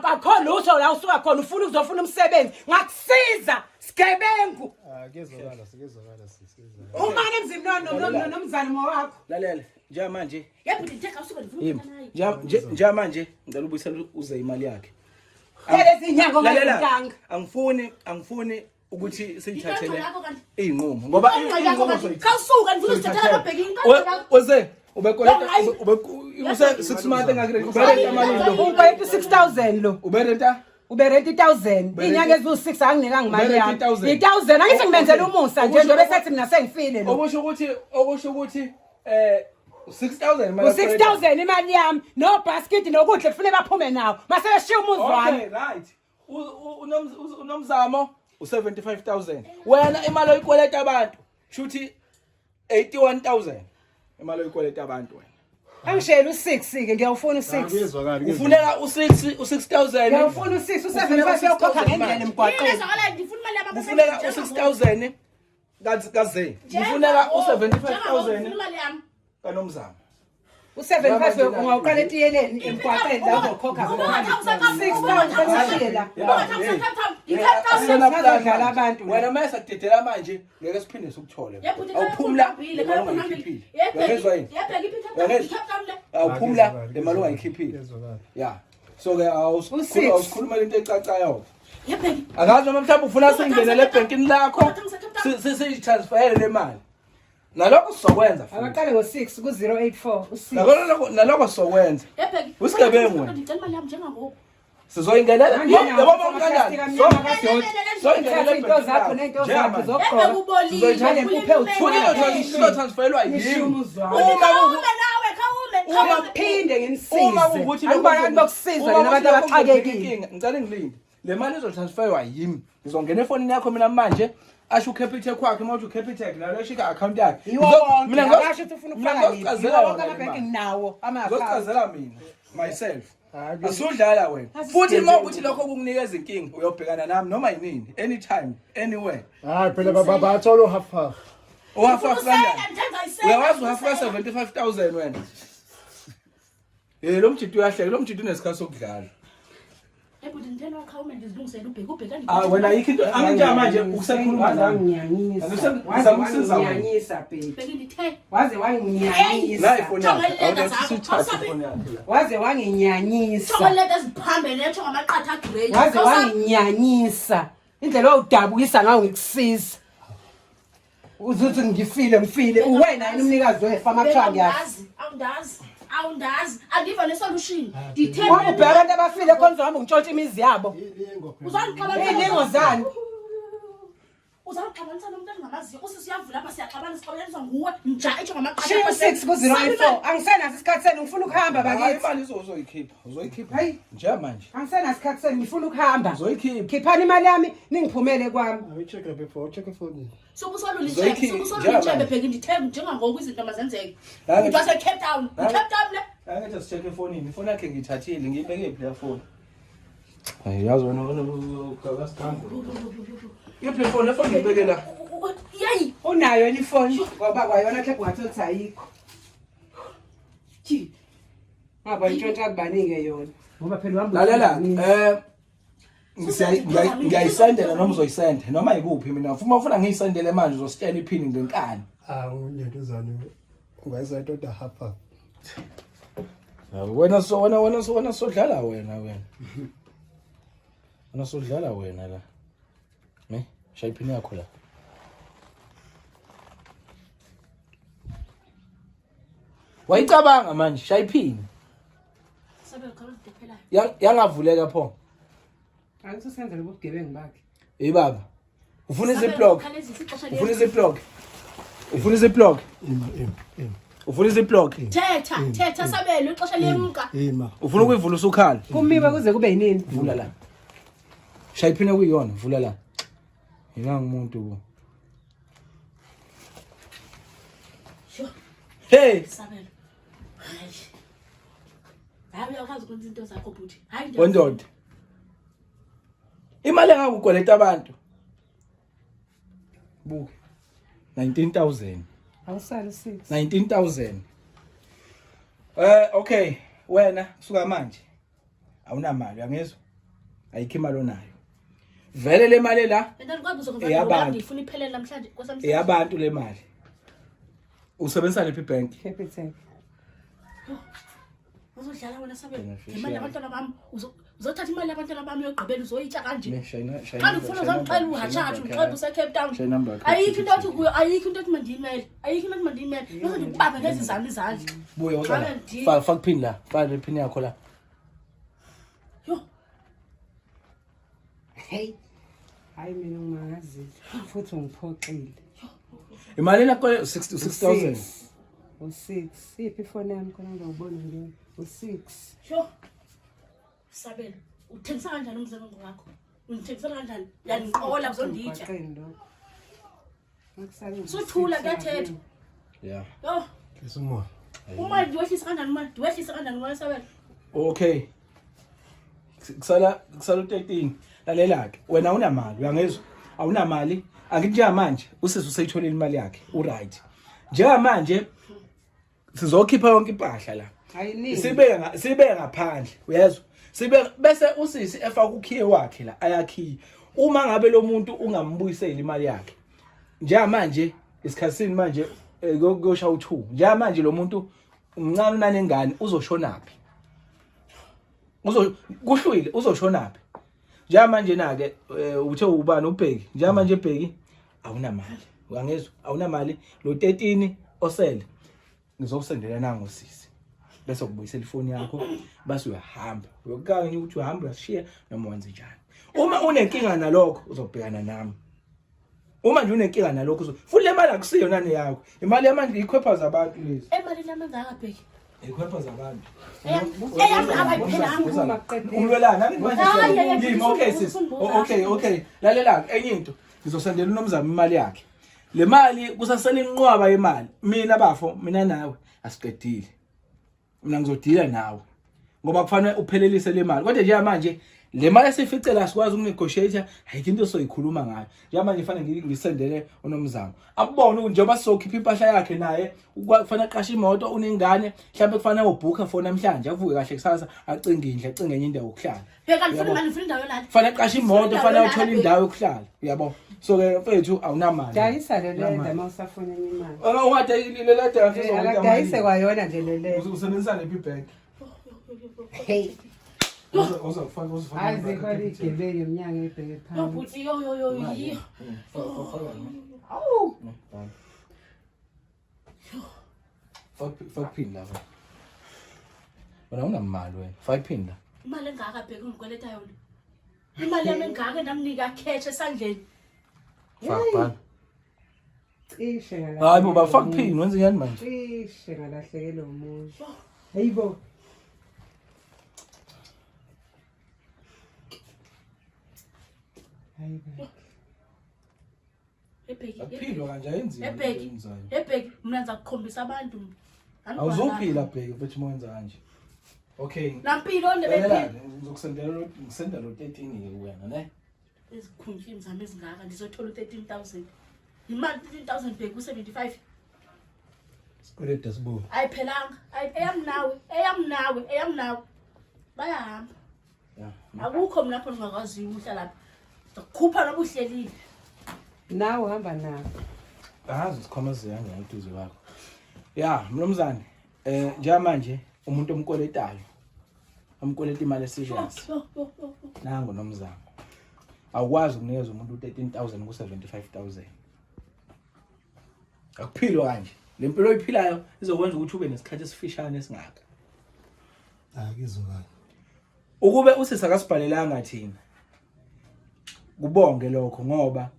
akho lutho la usuka khona ufuna ukuzofuna umsebenzi ngakusiza sigebengu Kezwakala sisi. umani emzini nomzali wakho lalela njengamanje yepha ndithatha usuka ndifuna naye. njengamanje ngicela ubuyisela uze imali yakhe phela izinyanga lalela ngayintanga angifuni ukuthi siyithathele izinqumo ngoba Khawusuka ndifuna usithatha ababheki inkatho. Oze ubekoleta use 6 months engakire uberenta malini lo ukwethu 6000 lo uberenta uberenta 1000 inyanga eziwu6 anginika ngimali yami Uberenta 1000 angithi ngimenzela umusa nje njengoba sethi mina sengifile lo okusho ukuthi 6000 imali u6000 imali yami no basket nokudla kufanele baphume nawo mase beshiya umuzi wami okay right unomzamo u75000 wena imali oyikweleta abantu shuthi 81000 imali oyikweleta abantu wena angishela u6 ke ngiyawufuna u6 Kezwakala. ufuneka u6000 ngiyawufuna u6 u7 yokhokha ngendlela emgwaqeni Ngizakala ndifuna imali yami. ufuneka u6000 kaze ufuneka u75000 imali yami. kanomzamo u75 ungawuqala etiyeleni emgwaqeni la uzokhokha ngizodlala abantu wena mase sakudedela manje ngeke siphinde sikuthole awuphumla ngezwa yini awuphumla le mali ongayikhiphile ya so ke awusikhuluma into ecacayo akazi noma mhlawumbe ufuna singene ebhankini lakho siyitransfer le mali nalokho sizokwenza futhi akaqale ngo6 ku084 u6 nalokho sizokwenza Usigebengu wena. Ngicela imali yami njengangoku. Sizoyingelela. Yebo into zakho nento zakho zokugqoka. Sizoyijale kuphe futhi transferelwa yimi. Uma phinde nginisize. Angibani bokusiza nabantu abaxakekile. Ngicela ngilinde. Le mali izotransferwa yimi. Ngizongena efonini yakho mina manje. Asho Capitec kwakhe manje uCapitec la shika account yakhe. Mina ngasho ukuthi ufuna ukufaka yini. Nawo ngizocazela mina myself. Asudlala wena. Futhi uma uthi lokho kunginikeza inkinga uyobhekana nami noma yinini anytime anywhere. Hayi phela baba bathola half. Half kanjani? Uyawazi half 75,000 wena. Lo mjidi uyahleka, lo mjidi unesikhathi sokudlala. Wena ayikho into anginjani manje ukusekhuluma nami. Ngizamsiza bheki. Waze wanginyanyisa. La ifoni yakho. Waze wanginyanyisa. Chocolate eziphambe netho ngamaqatha grade. Waze wanginyanyisa. Indlela owudabukisa ngawo ngikusiza. Uzuthi ngifile uwena yini umnikazi wefa amathanga yakhe. Awundazi angiva nesolution ubheka abantu abafile konzo wami ngitshontsha imizi yabo uzangiqhabanisa uzangiqhabanisa nomuntu engingamaziyo usisiyavula lapha siyaxabana sixabaniswa nguwe nja etsho ngamaqatha 6 ku-084 angisenazo isikhathi senu ngifuna ukuhamba bakithi imali uzoyikhipha nje manje angisenazo isikhathi senu ngifuna ukuhamba uzoyikhipha khiphani imali yami ningiphumele kwami Ayicheck before check phone. sokusolulitshebe bheka ndithe njengangoku izinto mazenzeke ngitwase Cape Town le angithi sicheck efonini ifoni yakhe ngiyithathile ngiyibeke phi la phone yazi wena ukakasithanda iphone lefoni ngibeke la yayi unayo yini ifoni ngoba kwayona khe kungathothi ayikho ngaba intshontsha kubanike yona ngoba phela uhamba lalela ngiyayisendela noma uzoyisenda noma yikuphi mina ufuna ngiyisendele manje uzositshela iphini ngenkani Ngiyento zani ungayisa into half. wena sodlala wena sodlala wena la shaya iphini yakho la wayicabanga manje shaya iphini yangavuleka pho angisenzele ubugebengu bakhe baba ufuna iziplock ufuna iziplock thetha sabelo ixesha lemka ufuna ukuyivula usukhala kumiba kuze kube yinini vula la shaya iphini kuyiyona vula la umuntu hey sabelo hayi uyakwazi ukwenza izinto zakho buthi hayi wendoda imali engakukoleta abantu buke 19,000 awusali 6 19,000 okay wena kusuka manje awunamali uyangizwa ayikho imali onayo vele le mali la ngifuna iphelele namhlanje eyabantu le mali usebenzisa lephi bank Capitec uzodlala wena sabelo imali yabantwana bami uzothatha imali yabantwana bami yogqibela uzoyitsha kanje kanti ufuna uzangixela uhathathu ngixela use Cape Town ayikho into othi kuyo ayikho into othi mandiyimele ngizothi ngikubambe ngezi zami izandla buya uzala faka pin la faka ipin yakho la yo hey hayi mina ungazi futhi ungiphoxile imali lakho 6,000 u6 iphi phone yami khona ngizobona ngene u6 sho sabelo uthengisa kanjani umsebenzi wakho ungithengisa kanjani yanixola kuzonditsha sothula kuyathetha yeah yo Ngisimo. uma ndiwehlisa kanjani wena sabelo okay kusala 13 lalela ke wena unamali uyangezwa awunamali angithi manje usisi usayitholile imali yakhe uright njengamanje sizokhipha yonke impahla la sibe ngaphandle uyezwa sibe bese usisi efaka ukhiye wakhe la ayakhiya uma ngabe lo muntu ungambuyiseli imali yakhe njengamanje isikhatsini manje kuyosha u2 njengamanje lo muntu umncane nanengane uzoshonaphi kuhlwile uzoshonaphi njengamanje na ke uthe ubani ubheki njengamanje ebheki awunamali uyangezwa awunamali lo 13 osele ngizokusendela nangu sisi bese ukubuyisela ifoni yakho base uyahamba uyokanye ukuthi uhamba uyashiya noma wenze njani. Uma unenkinga nalokho uzobhekana nami. Uma nje unenkinga nalokho futhi le mali akusiyo nani yakho. Imali yamanje ikhwepha zabantu lezi. Emali namangaka bheki. Ikhwepha zabantu. Umlwelana nani manje? Okay sis. Okay. Lalela enye into. Ngizosendela unomzamo imali yakhe. Le mali kusasele inqwaba yemali. Mina bafo, mina nawe asiqedile. Mina ngizodila nawe. Ngoba kufanele uphelelise le mali. Kodwa nje manje le mali esificela asikwazi ukunegotiate ayikho into soyikhuluma ngayo. Nje manje kufanele ngisendele unomzamo. Akubone ukuthi njengoba sizokhipha impahla yakhe naye kufanele aqashe imoto unengane mhlawumbe kufanele ubooka for namhlanje avuke kahle kusasa acinge indle acinge enye indawo yokuhlala. Bheka ngifuna manje ngifuna indawo lana. Kufanele aqashe imoto kufanele uthola indawo yokuhlala. Uyabo? So ke mfethu awunamali. Dayisa le lenda mawusafuna imali. Ungadayile le lenda ngizokwenza mali. Dayise kwayona nje le lenda. Usebenzisa lephi bank? Hey. Uzofaka Azikho ligebenge emnyango ebheke Yo phansi. buthi yo. Awu. Fuck pin la. Wena unamali wena. Fuck pin la. Imali engaka bheki ungikweleta yona. Imali yami engaka namnika cash esandleni. Fuck ban. Cishe ngala. Hayi boba fuck pin wenze njani manje? Cishe ngalahlekelwe umuntu. Hayibo. Hayibo. Ebheki. Aphilo kanje ayenzi. Ebheki mina ngizakukhombisa abantu. Awuzophila bheki futhi mwenza kanje. Okay. Nampilo nebephila. Ngisenda lo 13 ke wena ne? Ezikhunjini zami ezingaka ngizothola 13,000. Imali 13,000 bheki ku75. Sikweleta sibo. Ayiphelanga. Eyam nawe. Bayahamba. Yeah. Akukho mina lapho ngingakwazi ukuhlala lapha. Ukukhupha noba uhlelile. Nawe uhamba nawe. Ahazi sikhomeze yanga eduze wakho. Yeah, mnumzane. Njengamanje umuntu omkoletayo. Amkoleta imali eserious. Nango nomzamo. Awukwazi ukunikeza umuntu 13,000 ku 75,000. Akuphilo kanje. Le mpilo oyiphilayo izokwenza ukuthi ube nesikhathi esifishane esingaka. Akizokala. Ukube usisakasibhalelanga thina. Kubonge lokho ngoba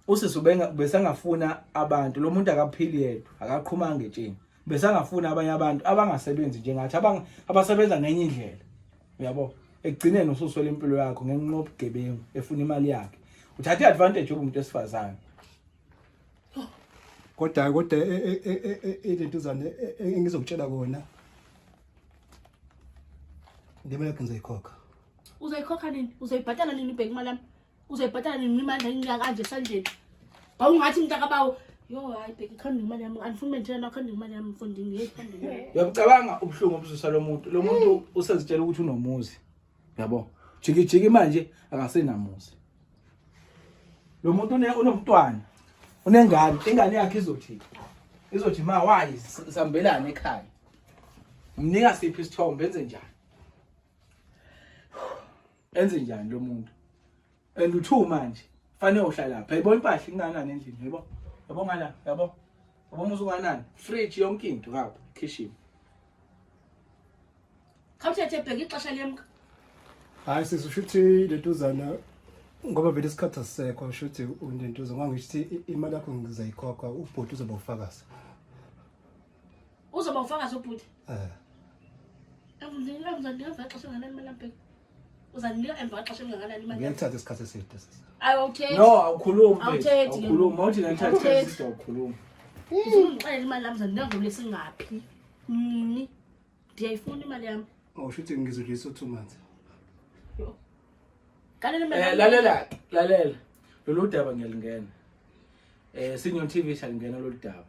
usisi besangafuna abantu lo muntu akaphili yedwa akaqhuma ngetsheni besangafuna abanye abantu abangasebenzi njengathi abasebenza ngenye indlela uyabo ekugcineni ususwele impilo yakho ngenxa yobugebengu efuna imali yakhe uthatha advantage yokumuntu esifazane Kodwa ilentuzane engizokutshela kona. Ndimele ngizoyikhokha. Uzoyikhokha nini? Uzoyibhatala nini ibheki imali yami? Uzoyibhatala nini imali enginika kanje esandleni? Bawungathi mntakabawo yo hayi bheki khanda imali yami angifuni mentshela na khanda imali yami mfondini ngiyikhanda. Uyacabanga ubuhlungu obususa lo muntu usezitshela ukuthi unomuzi yabo jiki manje akasenamuzi lo muntu unomntwana unengane ingane yakhe izothi ma wayi sambelana ekhaya umnika siphi isithombe enze njani lo muntu and u2 manje fanele uhlala lapha yibona impahla inganani endlini yabo ngala yabo umuzi unganani fridge yonke into ngapha kitchen Khawuthethe bheki ixesha lemka. Hayi sisho lentuzana ngoba vele isikhathi asisekho shuthi unentuzo ngangithi imali yakho ngizayikhokha ubhuti uzoba ufakazi. Uzoba ufakazi ubhuti. Ngiyathatha isikhathi eside sasa. Awuthethi. No, awukhulumi. Awuthethi. Awukhuluma. Uthi ngithatha isikhathi eside awukhuluma. Ngizongixela imali yami ngizanidangule singaphi. Ndiyayifuna imali yami. Awushuthi ngizodlisa 2 months. Lalela. Lolu daba ngiyalingena. Senior TV shalingena lolu daba.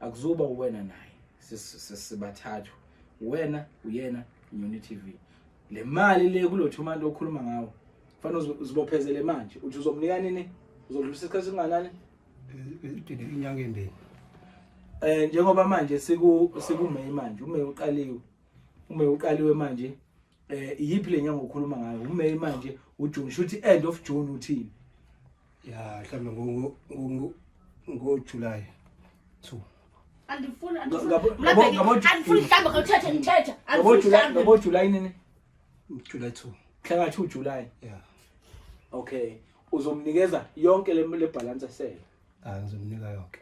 Akuzuba uwena naye. Sibathathu. Wena, uyena, Senior TV. Le mali le kulothu umuntu okhuluma ngawo. Kufanele uzibophezele manje. Uthi uzomnika nini? Uzodlulisa isikhathi singanani? Inyanga embili. Njengoba manje sikuMay manje, uMay uqaliwe. uMay uqaliwe manje. Iyiphi lenyanga okhuluma ngayo? uMay manje uJune, shuthi end of June uthini? Ya, mhlawumbe ngo July 2. Andifuni mhlawumbe khawuthethe ngithetha. Ngabo July nini? July 2. Mhla ka2 July. Yeah. Okay. Uzomnikeza yonke le balance esele. Ngizomnika yonke.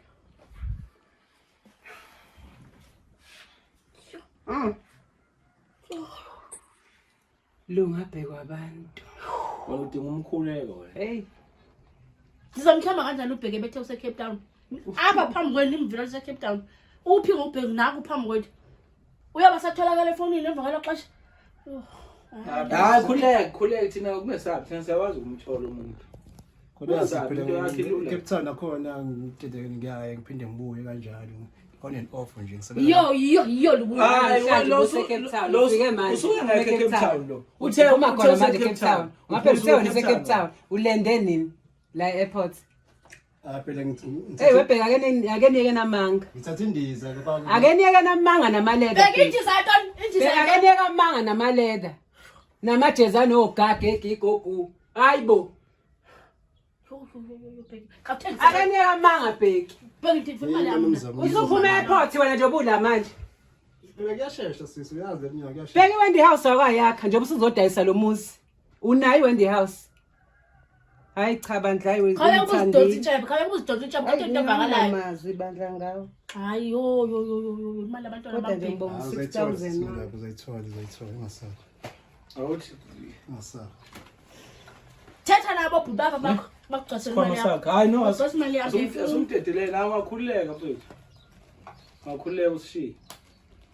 Lungabhekwa abantu. Udinga umkhuleko wena. Hey, Ngizomkhamba kanjani ubheke bethe use Cape Town? Apha phambi kwenu imvilo use Cape Town. Uphi ngobheki naku phambi kwethu? Uyaba satholakala efonini emva kwelo xesha. Hayi khuleka thina kumesabi thina siyawazi ukumthola umuntu. Kodwa phela Cape Town akhona ngidede ngiyaye ngiphinde ngibuye kanjalo. On and off nje ngisebenza. Yo lubuye. Hayi lo Cape Town. Ufike manje. Usuke ngeke Cape Town lo. Uthe uma khona manje Cape Town. Ngaphela uthe wena Cape Town. Ulende nini la airport? Phela ngithi Hey webheka akenike namanga. ngithatha indiza ngoba Akenike namanga namaleda. Bheka injiza injiza. Akenike amanga namaleda. Namajeza nogage egigogu. Hayibo. Captain. Akenike amanga bheki. Bheki imali yami. Usuphuma airport wena nje ubula manje. phela kuyashesha sisi uyazi eminyaka kuyashesha. Bheki Wendy House akwayakha njengoba usuzodayisa lo muzi. Unayi Wendy House. Hayi cha bandla hayi Khaya ukuzidonsa ichebe, khaya ukuzidonsa ichebe kodwa into evakalayo. Amazwi bandla ngawo. Hayi yo imali abantwana Kodwa nje babheki. ngibonga Uzayithola 6000. uzayithola engasaba. Awuthi Engasaba. Thetha nabo bhubaba bakho bakugcwasela imali khona yakho. sakhe. Hayi no Uzosi imali yakho. asumdedelele angakhululeka mfethu. Ngakhululeka usishiye.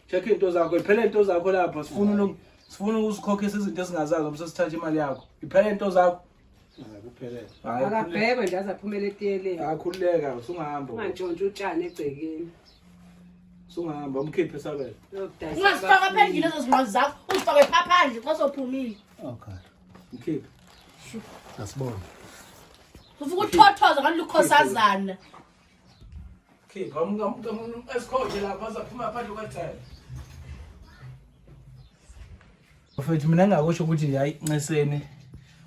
Check into zakho, iphela into zakho lapha sifuna usikhokhisa izinto esingazazi ngoba sesithatha imali yakho. Iphela into zakho. Kuphelele. Hayi Akabhekwe nje azaphumela etiyeleni. akhululeka usungahamba. Ungantshontsha utshani egcekeni. Usungahamba umkhiphe sabela. Ungazifaka phezulu lezo zinqwazi zakho, uzifake phaphandle xa sophumile. Okay. Mkhiphe. Asibona. Ufika uthothoza kanti lukhosazana. Khipha esikhonje lapha azaphuma phandle kwathela. Mfethu mina ngakusho ukuthi hayi nceseni.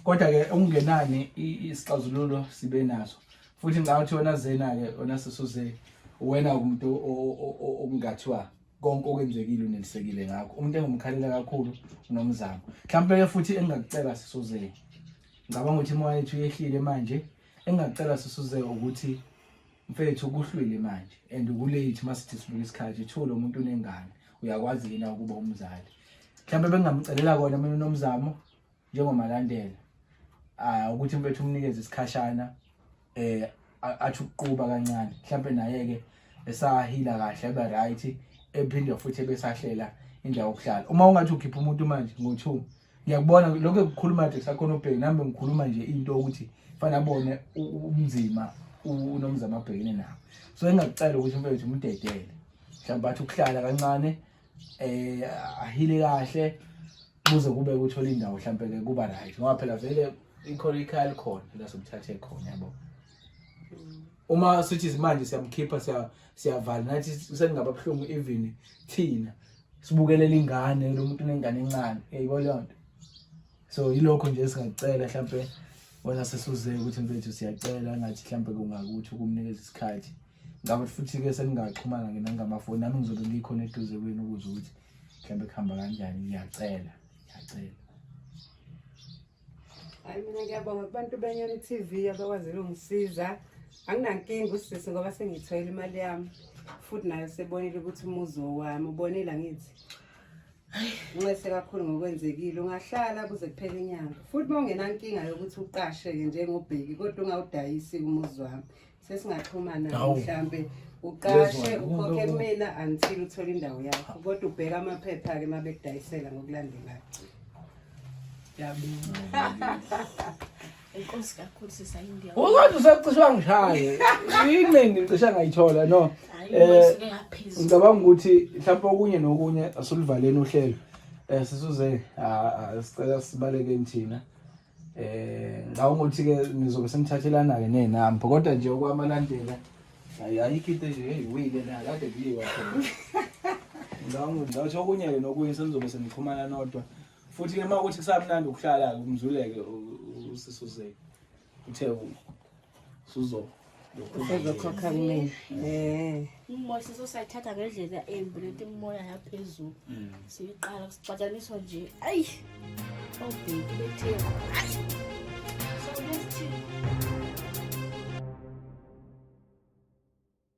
Kodwa ke ungenani isixazululo sibe naso. Futhi ngathi wena Zena ke wena sesuze wena umuntu okungathiwa konke okwenzekile unelisekile ngakho. Umuntu engumkhalela kakhulu unomzamo. Mhlawumbe ke futhi engakucela sesuze. Ngicabanga ukuthi imoya yethu yehlile manje. Engacela sisuze ukuthi mfethu kuhlwile manje and ukulate masithi sibuka isikhathi ithulo umuntu unengane uyakwazi yena ukuba umzali. Mhlawumbe bengamcelela kona mina nomzamo njengomalandela ukuthi mfethu umnikeze isikhashana athi ukuquba kancane mhlawumbe naye ke esahila kahle eba right ephinde futhi ebesahlela indawo yokuhlala. Uma ungathi ukhipha umuntu manje ngo2 ngiyakubona lokho ekukhuluma nje sakhona ubheki nami ngikhuluma nje into ukuthi fana abone umzima unomzama abhekene nawo. So engakucela ukuthi mfethu umdedele mhlawumbe athi ukuhlala kancane ahile kahle kuze kube ukuthola indawo mhlawumbe ke kuba right ngoba phela vele ikhona khona la somthathe khona yabo. Uma sithi manje siyamkhipha siyavala nathi usengababhlungu even thina sibukelela ingane lo muntu unengane encane yayibona lonto. So yilokho nje singacela mhlawumbe wena sesuze ukuthi mfethu siyacela ngathi mhlawumbe kungakuthi ukumnikeza isikhathi. Ngabe futhi ke seningaxhumana ngamafoni nami ngizobe ngikhona eduze kwenu ukuze ukuthi mhlawumbe kuhamba kanjani ngiyacela. Hayi mina ngiyabonga kubantu beNyoni TV abakwazile ungisiza. Anginankinga usisi ngoba sengithoyile imali yami. Futhi nayo sebonile ukuthi umuzi wami ubonela ngithi. Ngicese kakhulu ngokwenzekile ungahlala kuze kuphele inyanga. Futhi bongenankinga yokuthi uqashe njengobheki kodwa ungawudayisi umuzi wami. Sesingaxhumana mhlambe uqashe ukhokhe kumina until uthola indawo yakho kodwa ubheka amaphepha ke mabekudayisela ngokulandelayo. Yabona. Inkosi kakhulu sisayindiya. Uzathi usacishwa ngishaye. Yini ngicisha ngayithola no. Ngicabanga ukuthi mhlawumbe okunye nokunye asulivaleni uhlelo. Sisuze sicela sibaleke thina. Ngawo ukuthi ke nizobe semthathelana ke nenamba kodwa nje okwamalandela ayikho into nje eyiwile la kade kuyiwa khona. Ngawo okunye ke nokunye senizobe senixhumana nodwa. Futhi ke mawukuthi kusamnandi ukuhlala umzuleke usisuze uthe suzo uzokhokha kumina. umoya sesosayithatha ngendlela embi lento imoya yaphezulu siyiqala sixatshaniswa nje ayi obheki bethe ayi so lesithi